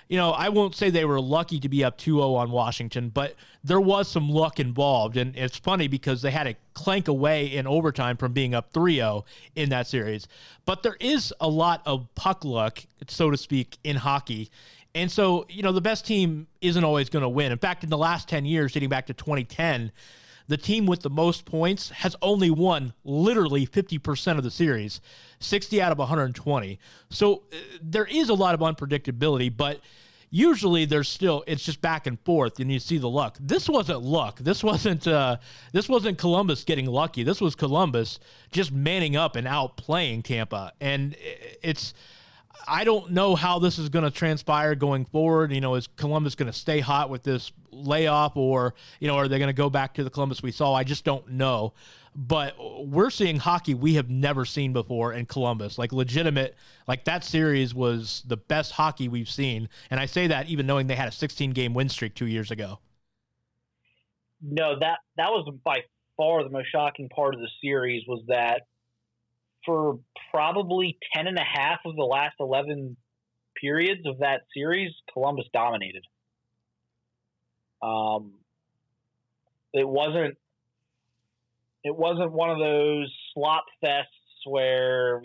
I won't say they were lucky to be up 2-0 on Washington, but there was some luck involved. And it's funny because they had to clank away in overtime from being up 3-0 in that series. But there is a lot of puck luck, so to speak, in hockey. And so, the best team isn't always going to win. In fact, in the last 10 years, dating back to 2010, the team with the most points has only won literally 50% of the series, 60 out of 120. So there is a lot of unpredictability, but usually it's just back and forth, and you see the luck. This wasn't luck. This wasn't Columbus getting lucky. This was Columbus just manning up and outplaying Tampa. And I don't know how this is going to transpire going forward. Is Columbus going to stay hot with this layoff, or, are they going to go back to the Columbus we saw? I just don't know. But we're seeing hockey we have never seen before in Columbus. Like, legitimate, like, that series was the best hockey we've seen. And I say that even knowing they had a 16-game win streak 2 years ago. No, that was by far the most shocking part of the series, was that for probably 10 and a half of the last 11 periods of that series, Columbus dominated. It wasn't one of those slop fests where,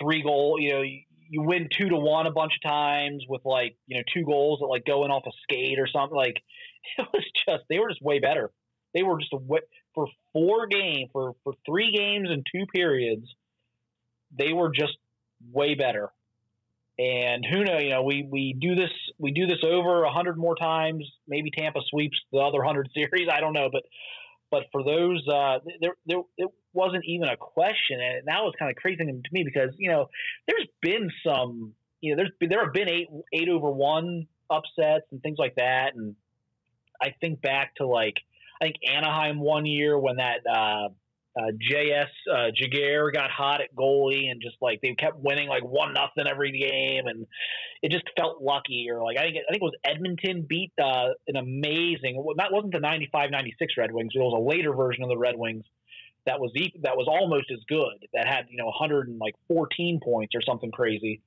3 goal, you win 2-1 a bunch of times with 2 goals that go in off a skate or something. Like, it was just, they were just way better. They were just for 3 games and 2 periods, they were just way better. And who knows, we do this over 100 more times. Maybe Tampa sweeps the other 100 series. I don't know, but for those, there it wasn't even a question, and that was kind of crazy to me because there's been some, there have been 8-over-1 upsets and things like that, and I think back to I think Anaheim one year when that Jaguar got hot at goalie, and just they kept winning 1-0 every game, and it just felt lucky. Or I think it was Edmonton beat an amazing. That wasn't the 95-96 Red Wings. It was a later version of the Red Wings that was almost as good. That had 114 points or something crazy,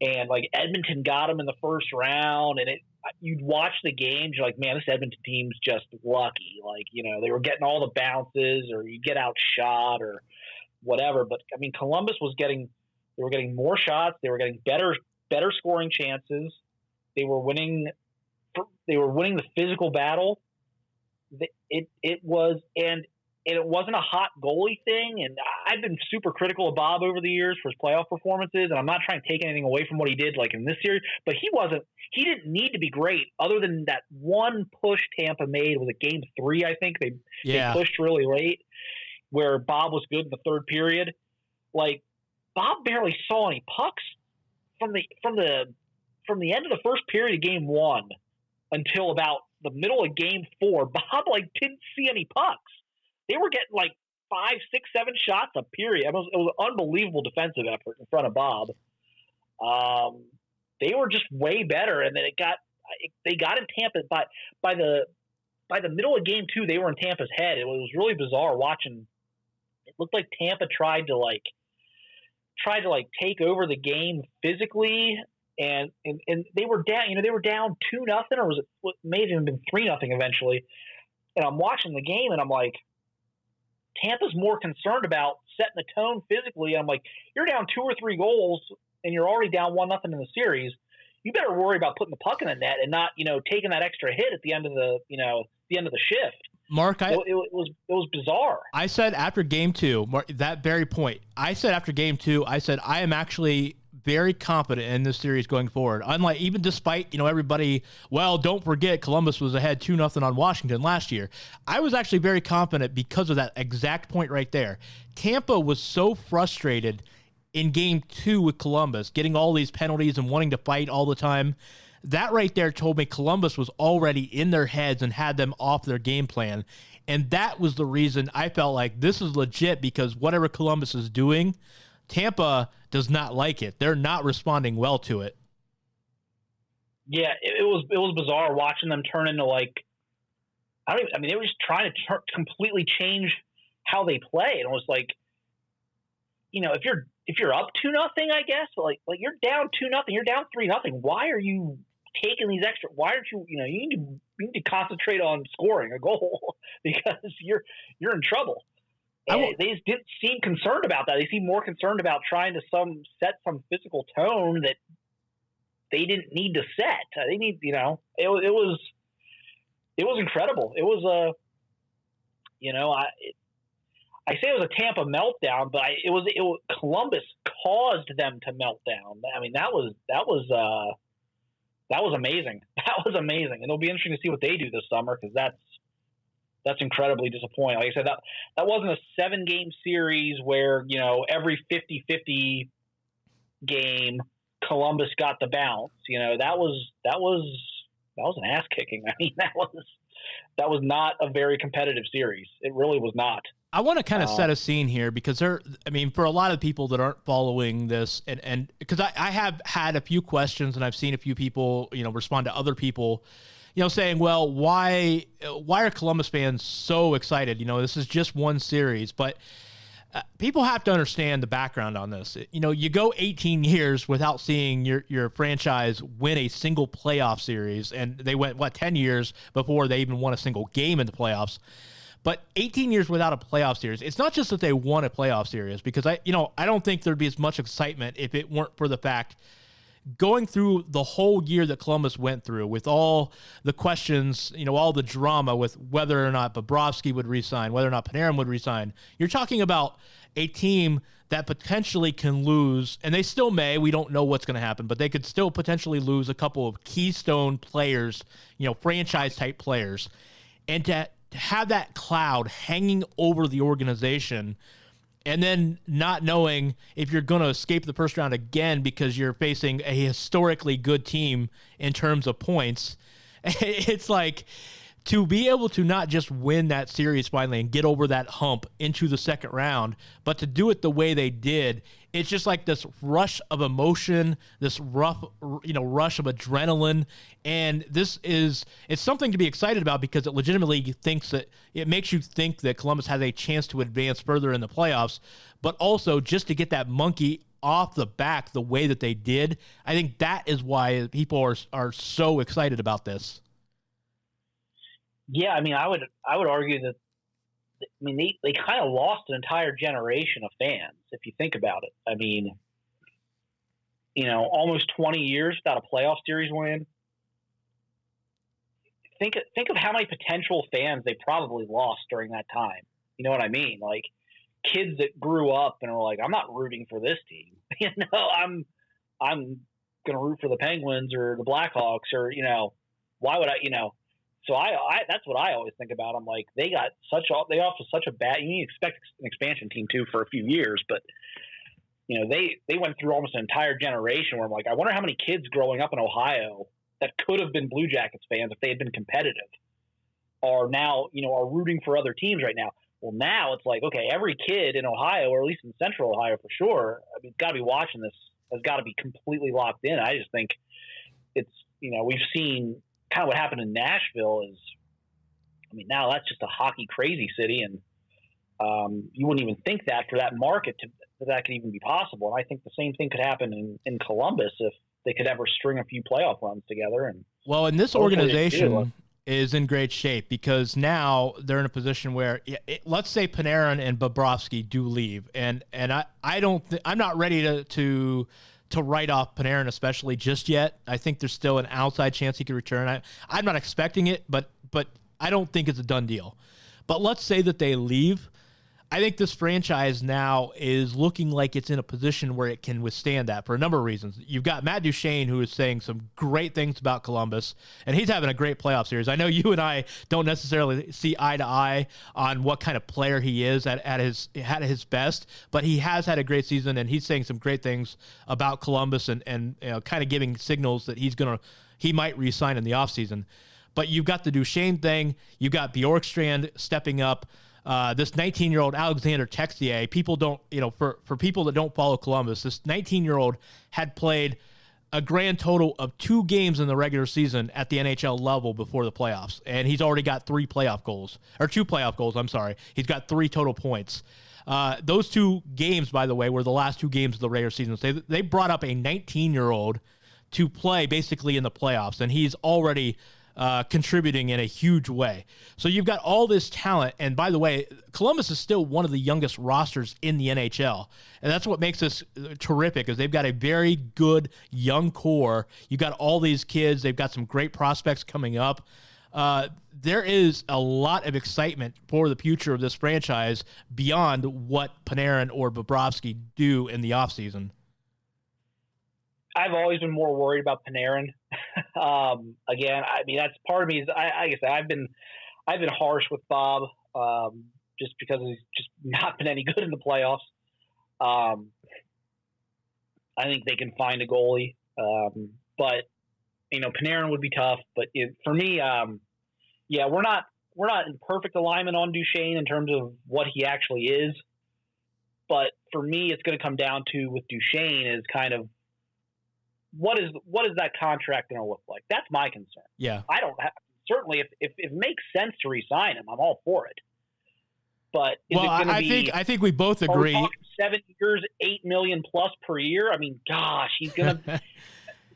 and Edmonton got them in the first round, and you'd watch the games, you're like, man, this Edmonton team's just lucky. They were getting all the bounces, or you get outshot or whatever. But I mean, Columbus they were getting more shots. They were getting better scoring chances. They were winning the physical battle. It wasn't a hot goalie thing. And I I've been super critical of Bob over the years for his playoff performances, and I'm not trying to take anything away from what he did like in this series, but he didn't need to be great other than that one push Tampa made. Was it game 3, I think? They pushed really late where Bob was good in the third period. Like, Bob barely saw any pucks from the end of the first period of game 1 until about the middle of game 4. Bob didn't see any pucks. They were getting 5, 6, 7 shots a period. It was an unbelievable defensive effort in front of Bob. They were just way better, and then they got in Tampa by the middle of game 2. They were in Tampa's head. It was really bizarre watching. It looked like Tampa tried to take over the game physically, and they were down. They were down 2-0, or was it may have even been 3-0 eventually. And I'm watching the game, and I'm like, Tampa's more concerned about setting the tone physically. I'm like, you're down 2 or 3 goals, and you're already down 1-0 in the series. You better worry about putting the puck in the net and not, taking that extra hit at the end of the shift. Mark, it was bizarre. I said after game 2, that very point, I said I am actually very confident in this series going forward. Unlike, even despite, everybody, don't forget Columbus was ahead 2-0 on Washington last year. I was actually very confident because of that exact point right there. Tampa was so frustrated in game 2 with Columbus, getting all these penalties and wanting to fight all the time. That right there told me Columbus was already in their heads and had them off their game plan. And that was the reason I felt like this is legit, because whatever Columbus is doing, Tampa does not like it. They're not responding well to it. Yeah, it was bizarre watching them turn into they were just trying to completely change how they play. And it was like, if you're up 2-0, I guess, but you're down 2-0, you're down 3-0. Why are you taking these extra? Why aren't you? You need to concentrate on scoring a goal because you're in trouble. And they just didn't seem concerned about that. They seemed more concerned about trying to set some physical tone that they didn't need to set. They need, it was incredible. It was I say it was a Tampa meltdown, but Columbus caused them to melt down. I mean, that was amazing. That was amazing, and it'll be interesting to see what they do this summer, because that's incredibly disappointing. Like I said, that wasn't a 7-game series where every 50-50 game Columbus got the bounce. That was an ass kicking. I mean, that was not a very competitive series. It really was not. I want to kind of set a scene here, because for a lot of people that aren't following this, and because I have had a few questions, and I've seen a few people, respond to other people, saying, well, why are Columbus fans so excited? This is just one series, but people have to understand the background on this. You go 18 years without seeing your franchise win a single playoff series, and they went 10 years before they even won a single game in the playoffs. But 18 years without a playoff series, it's not just that they won a playoff series, because I don't think there'd be as much excitement if it weren't for the fact going through the whole year that Columbus went through with all the questions, all the drama with whether or not Bobrovsky would resign, whether or not Panarin would resign. You're talking about a team that potentially can lose, and they still may. We don't know what's going to happen, but they could still potentially lose a couple of keystone players, franchise-type players. And to have that cloud hanging over the organization, and then not knowing if you're going to escape the first round again because you're facing a historically good team in terms of points, it's like, to be able to not just win that series finally and get over that hump into the second round, but to do it the way they did, it's just like this rush of emotion, this rush of adrenaline. And it's something to be excited about, because it legitimately it makes you think that Columbus has a chance to advance further in the playoffs, but also just to get that monkey off the back the way that they did. I think that is why people are so excited about this. Yeah, I would argue that, they kind of lost an entire generation of fans, if you think about it. Almost 20 years without a playoff series win. Think of how many potential fans they probably lost during that time. You know what I mean? kids that grew up and are like, I'm not rooting for this team. I'm going to root for the Penguins or the Blackhawks or, why would I, so I that's what I always think about. I'm like, they off to such a bad, you expect an expansion team too for a few years, but they went through almost an entire generation where I'm like, I wonder how many kids growing up in Ohio that could have been Blue Jackets fans if they had been competitive are now, are rooting for other teams right now. Well, now it's like, okay, every kid in Ohio, or at least in Central Ohio for sure, got to be watching this, has got to be completely locked in. I just think it's, we've seen kind of what happened in Nashville is, now that's just a hockey crazy city, and you wouldn't even think that for that market that could even be possible. And I think the same thing could happen in Columbus if they could ever string a few playoff runs together. And this organization is in great shape because now they're in a position where let's say Panarin and Bobrovsky do leave, and I'm not ready to write off Panarin especially just yet. I think there's still an outside chance he could return. I'm not expecting it, but I don't think it's a done deal. But let's say that they leave. I think this franchise now is looking like it's in a position where it can withstand that for a number of reasons. You've got Matt Duchene, who is saying some great things about Columbus, and he's having a great playoff series. I know you and I don't necessarily see eye to eye on what kind of player he is at his best, but he has had a great season, and he's saying some great things about Columbus and kind of giving signals that he might re-sign in the offseason. But you've got the Duchene thing. You've got Bjorkstrand stepping up. This 19-year-old Alexander Texier, people don't, for people that don't follow Columbus, this 19-year-old had played a grand total of 2 games in the regular season at the NHL level before the playoffs. And he's already got 2 playoff goals. I'm sorry. He's got 3 total points. Those 2 games, by the way, were the last 2 games of the regular season. So they brought up a 19-year-old to play basically in the playoffs, and he's already contributing in a huge way. So you've got all this talent. And by the way, Columbus is still one of the youngest rosters in the NHL. And that's what makes this terrific is they've got a very good young core. You got all these kids. They've got some great prospects coming up. There is a lot of excitement for the future of this franchise beyond what Panarin or Bobrovsky do in the offseason. I've always been more worried about Panarin. Again, that's part of me is I guess I've been harsh with Bob just because he's just not been any good in the playoffs. I think they can find a goalie, but Panarin would be tough. But for me, we're not in perfect alignment on Duchene in terms of what he actually is. But for me, it's going to come down to with Duchene is kind of what is that contract going to look like? That's my concern. Yeah, certainly if it makes sense to re-sign him, I'm all for it. But I think we both agree. 7 years, $8 million plus per year. Gosh, he's going to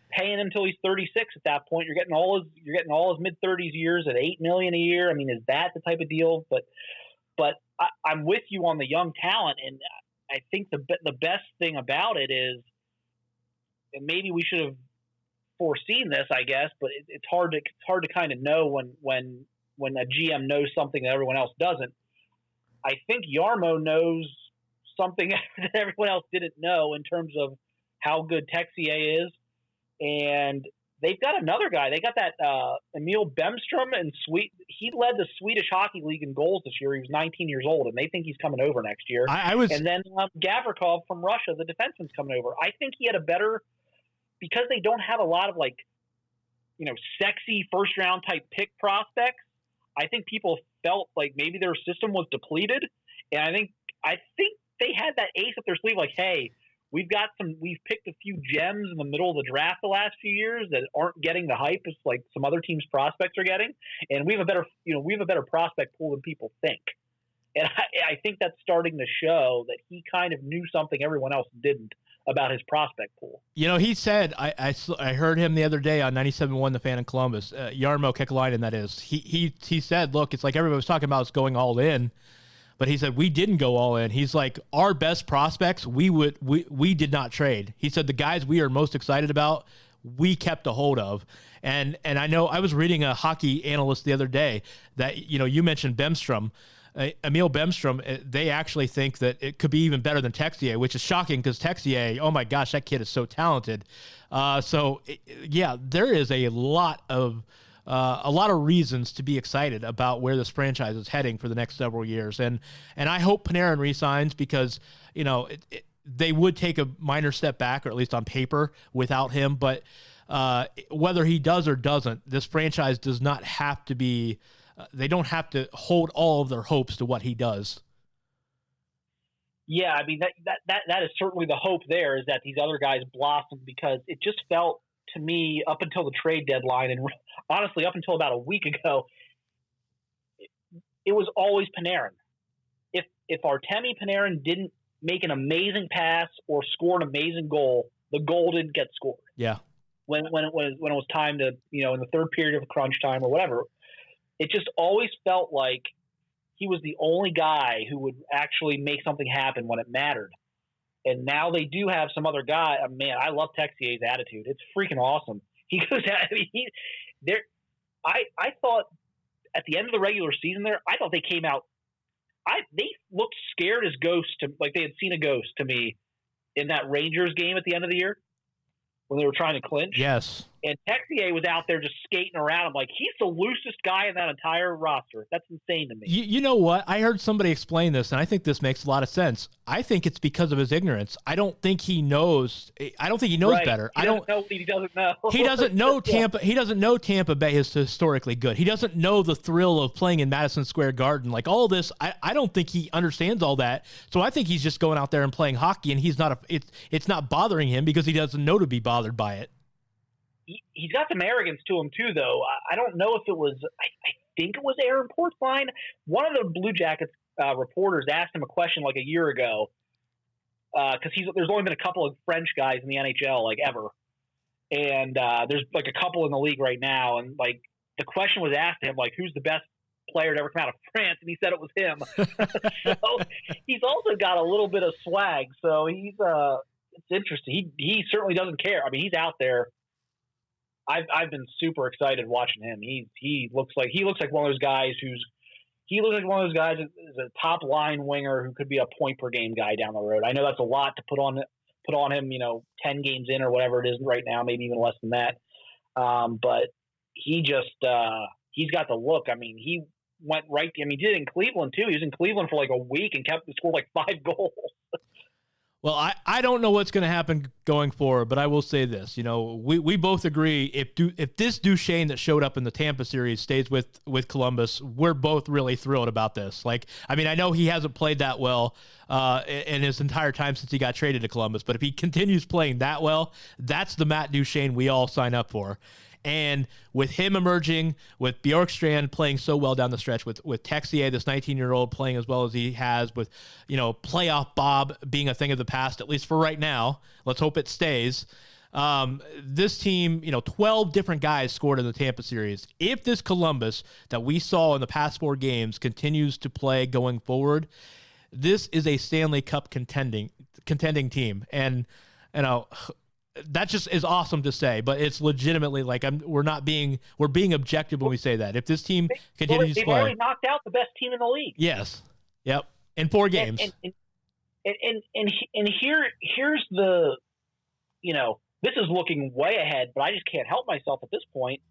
paying him until he's 36. At that point, you're getting all his mid-30s years at $8 million a year. Is that the type of deal? But I'm with you on the young talent, and I think the best thing about it is. And maybe we should have foreseen this, I guess, but it's hard to kind of know when a GM knows something that everyone else doesn't. I think Jarmo knows something that everyone else didn't know in terms of how good Texier is, and they've got another guy. They got that Emil Bemstrom, and he led the Swedish Hockey League in goals this year. He was 19 years old, and they think he's coming over next year. And then Gavrikov from Russia, the defenseman's coming over. I think he had a better. Because they don't have a lot of sexy first round type pick prospects, I think people felt like maybe their system was depleted. And I think they had that ace up their sleeve, like, hey, we've picked a few gems in the middle of the draft the last few years that aren't getting the hype as like some other teams' prospects are getting. And we have a better prospect pool than people think. And I think that's starting to show that he kind of knew something everyone else didn't about his prospect pool. He said, I heard him the other day on 97.1 The Fan in Columbus, Jarmo Kekalainen, that is. He said, look, it's like everybody was talking about is going all in, but he said, we didn't go all in. He's like, our best prospects, we did not trade. He said, the guys we are most excited about, we kept a hold of. And I know I was reading a hockey analyst the other day that, you mentioned Bemstrom. Emil Bemstrom, they actually think that it could be even better than Texier, which is shocking because Texier, oh my gosh, that kid is so talented. There is a lot of reasons to be excited about where this franchise is heading for the next several years. And I hope Panarin resigns because, they would take a minor step back, or at least on paper, without him. But whether he does or doesn't, this franchise does not have to be they don't have to hold all of their hopes to what he does. Yeah, I mean, that is certainly the hope there, is that these other guys blossom, because it just felt to me up until the trade deadline, and honestly up until about a week ago, it was always Panarin. If Artemi Panarin didn't make an amazing pass or score an amazing goal, the goal didn't get scored. Yeah. When it was time to, in the third period of crunch time or whatever, it just always felt like he was the only guy who would actually make something happen when it mattered. And now they do have some other guy. Man, I love Texier's attitude. It's freaking awesome. He goes, I thought at the end of the regular season there, I thought they came out. They looked scared as ghosts, like they had seen a ghost to me in that Rangers game at the end of the year when they were trying to clinch. Yes. And Texier was out there just skating around. I'm like, he's the loosest guy in that entire roster. That's insane to me. You know what? I heard somebody explain this, and I think this makes a lot of sense. I think it's because of his ignorance. I don't think he knows. I don't think he knows right. better. He doesn't know. He doesn't know Tampa. He doesn't know Tampa Bay is historically good. He doesn't know the thrill of playing in Madison Square Garden. Like all this, I don't think he understands all that. So I think he's just going out there and playing hockey, and it's not bothering him because he doesn't know to be bothered by it. He's got some arrogance to him too, though. I don't know if it was. I think it was Aaron Portzline. One of the Blue Jackets reporters asked him a question like a year ago, because there's only been a couple of French guys in the NHL like ever, and there's like a couple in the league right now, and like the question was asked to him like, who's the best player to ever come out of France, and he said it was him. So he's also got a little bit of swag. So it's interesting. He certainly doesn't care. I mean, he's out there. I've been super excited watching him. He looks like one of those guys is a top line winger who could be a point per game guy down the road. I know that's a lot to put on him, 10 games in or whatever it is right now, maybe even less than that. But he just he's got the look. I mean, he went right. I mean, he did it in Cleveland too. He was in Cleveland for like a week and scored like 5 goals. Well, I don't know what's going to happen going forward, but I will say this. We both agree if this Duchesne that showed up in the Tampa series stays with Columbus, we're both really thrilled about this. Like, I mean, I know he hasn't played that well in his entire time since he got traded to Columbus, but if he continues playing that well, that's the Matt Duchesne we all sign up for. And with him emerging, with Bjorkstrand playing so well down the stretch, with Texier, this 19-year-old, playing as well as he has, with playoff Bob being a thing of the past, at least for right now. Let's hope it stays. This team, 12 different guys scored in the Tampa series. If this Columbus that we saw in the past 4 games continues to play going forward, this is a Stanley Cup contending team. And that just is awesome to say, but it's legitimately like we're being objective when we say that. If this team continues to play, they've already knocked out the best team in the league. Yes, yep, in 4 games. And here's the, this is looking way ahead, but I just can't help myself at this point.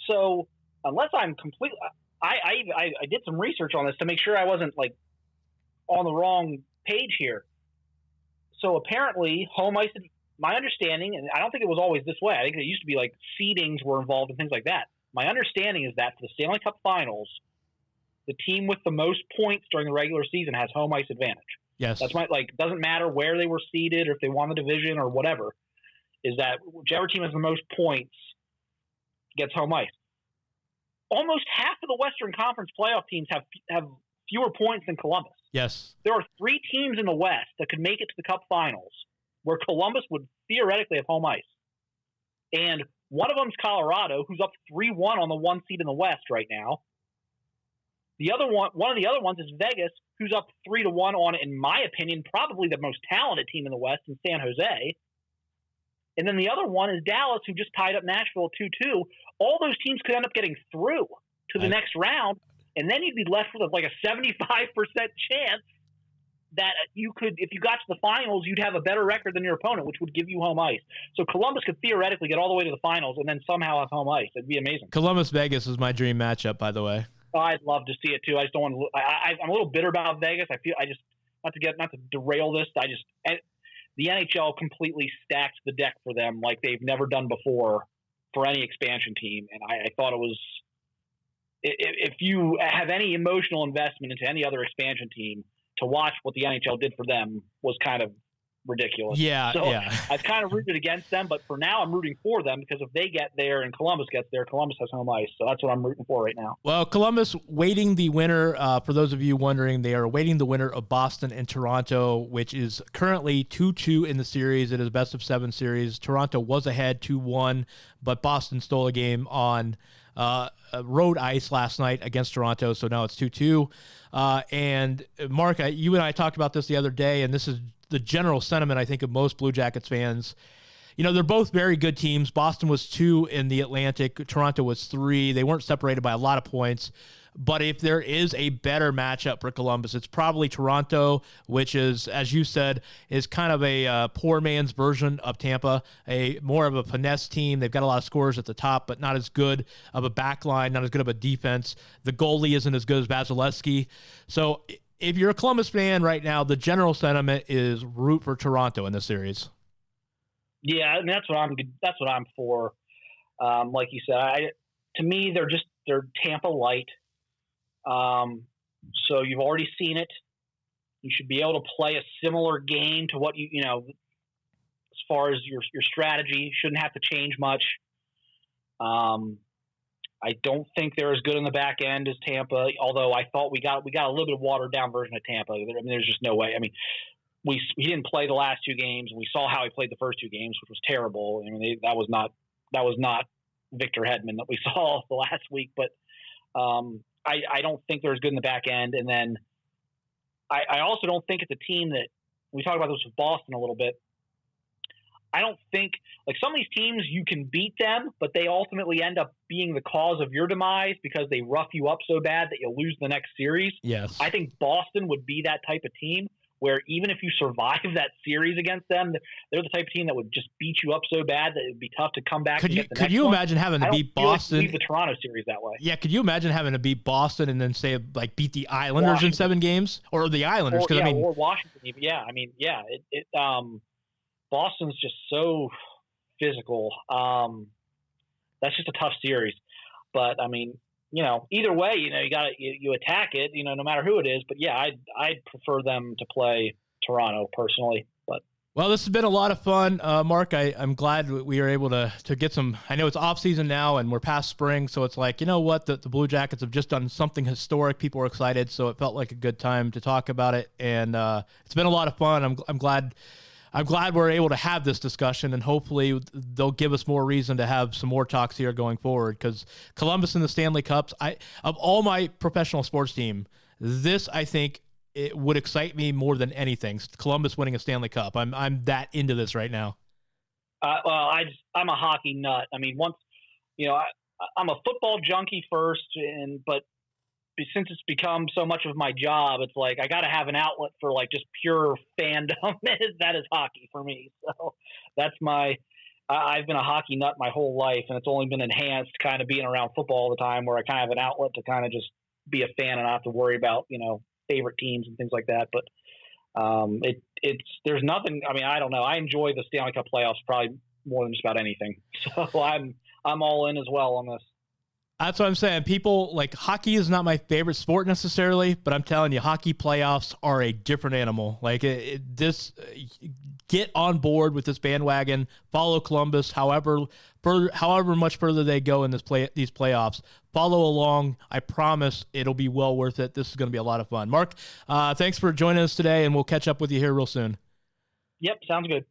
So unless I'm completely, I did some research on this to make sure I wasn't like on the wrong page here. So apparently, home ice, my understanding, and I don't think it was always this way. I think it used to be like seedings were involved and things like that. My understanding is that for the Stanley Cup Finals, the team with the most points during the regular season has home ice advantage. Yes. That's doesn't matter where they were seeded or if they won the division or whatever, is that whichever team has the most points gets home ice. Almost half of the Western Conference playoff teams have fewer points than Columbus. Yes. There are 3 teams in the West that could make it to the Cup Finals where Columbus would theoretically have home ice. And one of them is Colorado, who's up 3-1 on the 1 seed in the West right now. One of the other ones is Vegas, who's up 3-1 on, in my opinion, probably the most talented team in the West in San Jose. And then the other one is Dallas, who just tied up Nashville 2-2. All those teams could end up getting through to the next round. and then you'd be left with like a 75% chance that you could, if you got to the finals, you'd have a better record than your opponent, which would give you home ice. So Columbus could theoretically get all the way to the finals and then somehow have home ice. It'd be amazing. Columbus Vegas is my dream matchup, by the way. Oh, I'd love to see it too. I just don't want to. I'm a little bitter about Vegas. I feel not to derail this. The NHL completely stacked the deck for them like they've never done before for any expansion team, and I thought it was. If you have any emotional investment into any other expansion team, to watch what the NHL did for them was kind of ridiculous. Yeah, so yeah. I've kind of rooted against them, but for now I'm rooting for them because if they get there and Columbus gets there, Columbus has home ice. So that's what I'm rooting for right now. Well, Columbus waiting the winner, for those of you wondering, they are awaiting the winner of Boston and Toronto, which is currently 2-2 in the series. It is a best-of-7 series. Toronto was ahead 2-1, but Boston stole a game on road ice last night against Toronto, so now it's 2-2. And Mark, you and I talked about this the other day, and this is the general sentiment, I think, of most Blue Jackets fans. You know, they're both very good teams. Boston was 2 in the Atlantic. Toronto was 3. They weren't separated by a lot of points. But if there is a better matchup for Columbus, it's probably Toronto, which is, as you said, is kind of a poor man's version of Tampa, a more of a finesse team. They've got a lot of scorers at the top, but not as good of a back line, not as good of a defense. The goalie isn't as good as Vasilevsky. So if you're a Columbus fan right now, the general sentiment is root for Toronto in this series. Yeah, and that's what I'm for. Like you said, to me, they're Tampa light. So you've already seen it. You should be able to play a similar game to what you know, as far as your strategy. Shouldn't have to change much. I don't think they're as good in the back end as Tampa, although I thought we got a little bit of watered down version of Tampa. I mean, there's just no way. I mean, he didn't play the last 2 games. We saw how he played the first 2 games, which was terrible. I mean, that was not Victor Hedman that we saw the last week, but I don't think they're as good in the back end. And then I also don't think it's a team that we talked about this with Boston a little bit. I don't think like some of these teams you can beat them, but they ultimately end up being the cause of your demise because they rough you up so bad that you'll lose the next series. Yes. I think Boston would be that type of team where even if you survive that series against them, they're the type of team that would just beat you up so bad that it'd be tough to come back. Could you imagine having to beat Boston? Leave the Toronto series that way. Yeah, could you imagine having to beat Boston and then say like beat the Islanders in 7 games or the Islanders? Or Washington. Yeah, I mean, yeah, Boston's just so physical. That's just a tough series. But I mean, you know, either way, you know, you attack it, you know, no matter who it is. But yeah, I'd prefer them to play Toronto personally. But well, this has been a lot of fun, Mark. I'm glad we are able to get some. I know it's off season now and we're past spring, so it's like, you know what, the Blue Jackets have just done something historic. People are excited, so it felt like a good time to talk about it, and it's been a lot of fun. I'm glad we're able to have this discussion, and hopefully they'll give us more reason to have some more talks here going forward, because Columbus and the Stanley Cups, of all my professional sports team, this, I think, it would excite me more than anything. Columbus winning a Stanley Cup. I'm that into this right now. Well, I'm a hockey nut. I mean, once, you know, I'm a football junkie first, but since it's become so much of my job, it's like I got to have an outlet for like just pure fandom. That is hockey for me. So that's I've been a hockey nut my whole life, and it's only been enhanced kind of being around football all the time, where I kind of have an outlet to kind of just be a fan and not have to worry about, you know, favorite teams and things like that. But there's nothing. I mean, I don't know. I enjoy the Stanley Cup playoffs probably more than just about anything. So I'm all in as well on this. That's what I'm saying. People like hockey is not my favorite sport necessarily, but I'm telling you, hockey playoffs are a different animal. Like get on board with this bandwagon. Follow Columbus, however much further they go in these playoffs. Follow along. I promise it'll be well worth it. This is going to be a lot of fun. Mark, thanks for joining us today, and we'll catch up with you here real soon. Yep, sounds good.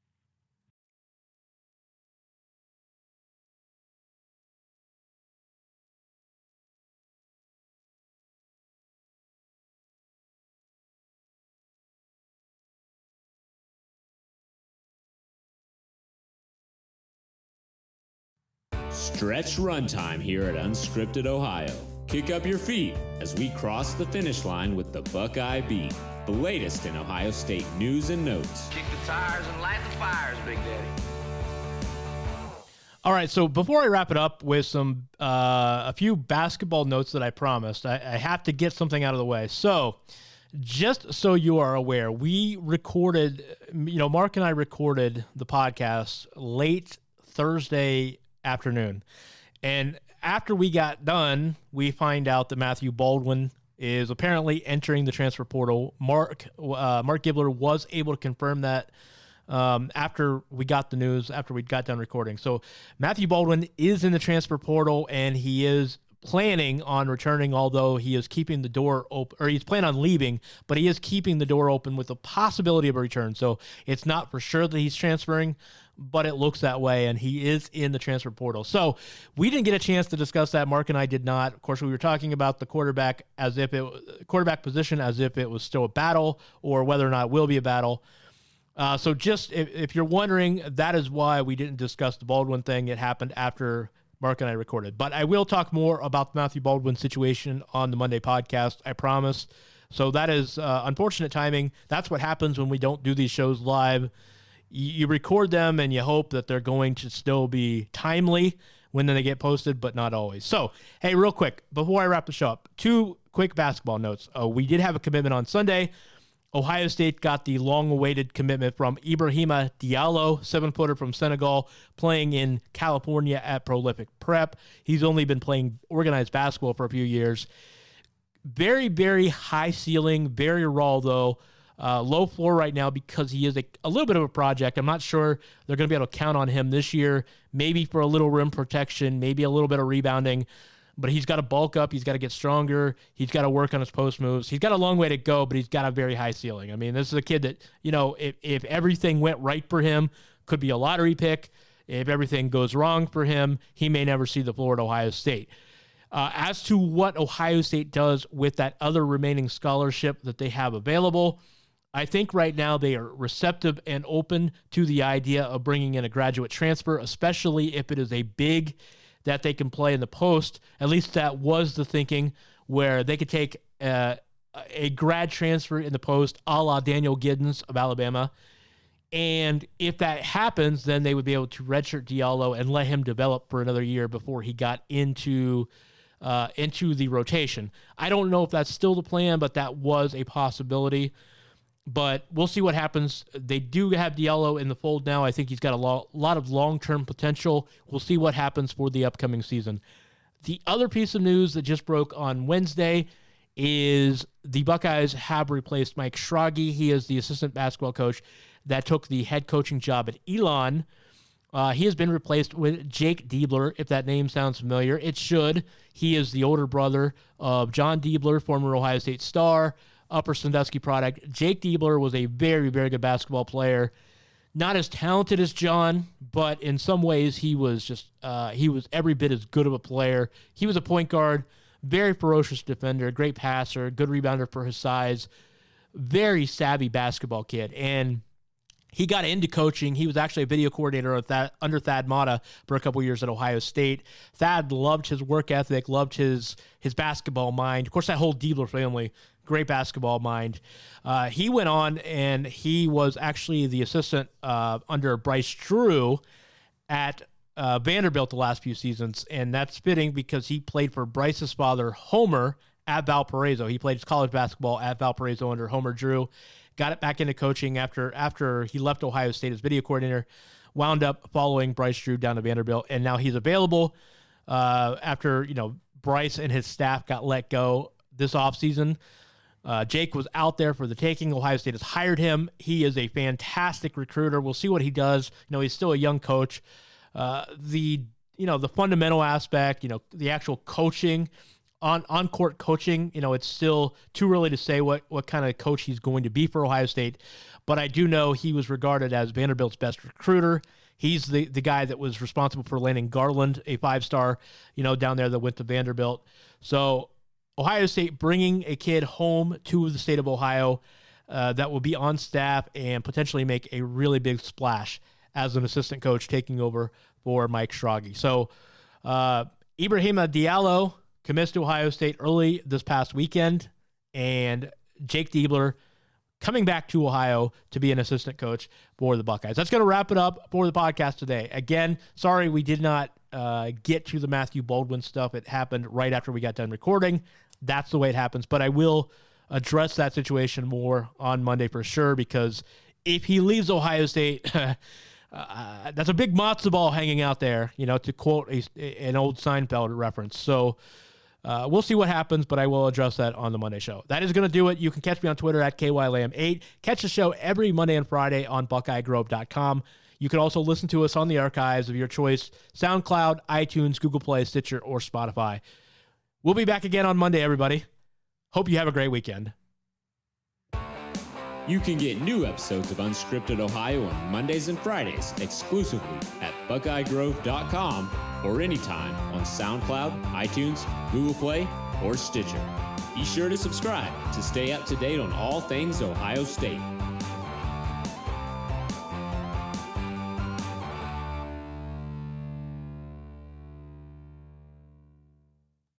Stretch runtime here at Unscripted Ohio. kick up your feet as we cross the finish line with the Buckeye Beat, the latest in Ohio State news and notes. Kick the tires and light the fires, Big Daddy. All right, so before I wrap it up with some a few basketball notes that I promised, I have to get something out of the way. So just so you are aware, we recorded, Mark and I recorded the podcast late Thursday afternoon. And after we got done, we find out that Matthew Baldwin is apparently entering the transfer portal. Mark Gibler was able to confirm that after we got the news, after we got done recording. So Matthew Baldwin is in the transfer portal, and he is planning on returning, although he is keeping the door open, or he's planning on leaving, but he is keeping the door open with the possibility of a return. So it's not for sure that he's transferring, but it looks that way, and he is in the transfer portal. So we didn't get a chance to discuss that. Mark and I did not. Of course, we were talking about the quarterback position as if it was still a battle, or whether or not it will be a battle. So just if you're wondering, that is why we didn't discuss the Baldwin thing. It happened after Mark and I recorded. But I will talk more about the Matthew Baldwin situation on the Monday podcast, I promise. So that is unfortunate timing. That's what happens when we don't do these shows live. You record them and you hope that they're going to still be timely when they get posted, but not always. So, hey, real quick, before I wrap the show up, 2 quick basketball notes. We did have a commitment on Sunday. Ohio State got the long-awaited commitment from Ibrahima Diallo, 7-footer from Senegal, playing in California at Prolific Prep. He's only been playing organized basketball for a few years. Very, very high ceiling, very raw, though. Low floor right now because he is a little bit of a project. I'm not sure they're going to be able to count on him this year, maybe for a little rim protection, maybe a little bit of rebounding. But he's got to bulk up. He's got to get stronger. He's got to work on his post moves. He's got a long way to go, but he's got a very high ceiling. I mean, this is a kid that, if everything went right for him, could be a lottery pick. If everything goes wrong for him, he may never see the floor at Ohio State. As to what Ohio State does with that other remaining scholarship that they have available, I think right now they are receptive and open to the idea of bringing in a graduate transfer, especially if it is a big that they can play in the post. At least that was the thinking, where they could take a grad transfer in the post a la Daniel Giddens of Alabama. And if that happens, then they would be able to redshirt Diallo and let him develop for another year before he got into the rotation. I don't know if that's still the plan, but that was a possibility. But we'll see what happens. They do have Diallo in the fold now. I think he's got a lot of long-term potential. We'll see what happens for the upcoming season. The other piece of news that just broke on Wednesday is the Buckeyes have replaced Mike Schrage. He is the assistant basketball coach that took the head coaching job at Elon. He has been replaced with Jake Diebler, if that name sounds familiar. It should. He is the older brother of John Diebler, former Ohio State star, Upper Sandusky product. Jake Diebler was a very, very good basketball player. Not as talented as John, but in some ways he was every bit as good of a player. He was a point guard, very ferocious defender, great passer, good rebounder for his size, very savvy basketball kid. And he got into coaching. He was actually a video coordinator under Thad Matta for a couple of years at Ohio State. Thad loved his work ethic, loved his basketball mind. Of course, that whole Diebler family, great basketball mind. He went on, and he was actually the assistant under Bryce Drew at Vanderbilt the last few seasons, and that's fitting because he played for Bryce's father, Homer, at Valparaiso. He played college basketball at Valparaiso under Homer Drew. Got it back into coaching after he left Ohio State as video coordinator, wound up following Bryce Drew down to Vanderbilt, and now he's available after Bryce and his staff got let go this offseason. Jake was out there for the taking. Ohio State has hired him. He is a fantastic recruiter. We'll see what he does. He's still a young coach. The fundamental aspect, the actual coaching, on-court coaching, it's still too early to say what kind of coach he's going to be for Ohio State. But I do know he was regarded as Vanderbilt's best recruiter. He's the guy that was responsible for landing Garland, a 5-star, down there that went to Vanderbilt. So Ohio State bringing a kid home to the state of Ohio that will be on staff and potentially make a really big splash as an assistant coach taking over for Mike Schrage. So Ibrahima Diallo commits to Ohio State early this past weekend, and Jake Diebler coming back to Ohio to be an assistant coach for the Buckeyes. That's going to wrap it up for the podcast today. Again, sorry we did not get to the Matthew Baldwin stuff. It happened right after we got done recording. That's the way it happens, but I will address that situation more on Monday for sure, because if he leaves Ohio State, that's a big matzo ball hanging out there, to quote an old Seinfeld reference. So we'll see what happens, but I will address that on the Monday show. That is going to do it. You can catch me on Twitter at KYLam8. Catch the show every Monday and Friday on BuckeyeGrove.com. You can also listen to us on the archives of your choice, SoundCloud, iTunes, Google Play, Stitcher, or Spotify. We'll be back again on Monday, everybody. Hope you have a great weekend. You can get new episodes of Unscripted Ohio on Mondays and Fridays exclusively at BuckeyeGrove.com or anytime on SoundCloud, iTunes, Google Play, or Stitcher. Be sure to subscribe to stay up to date on all things Ohio State.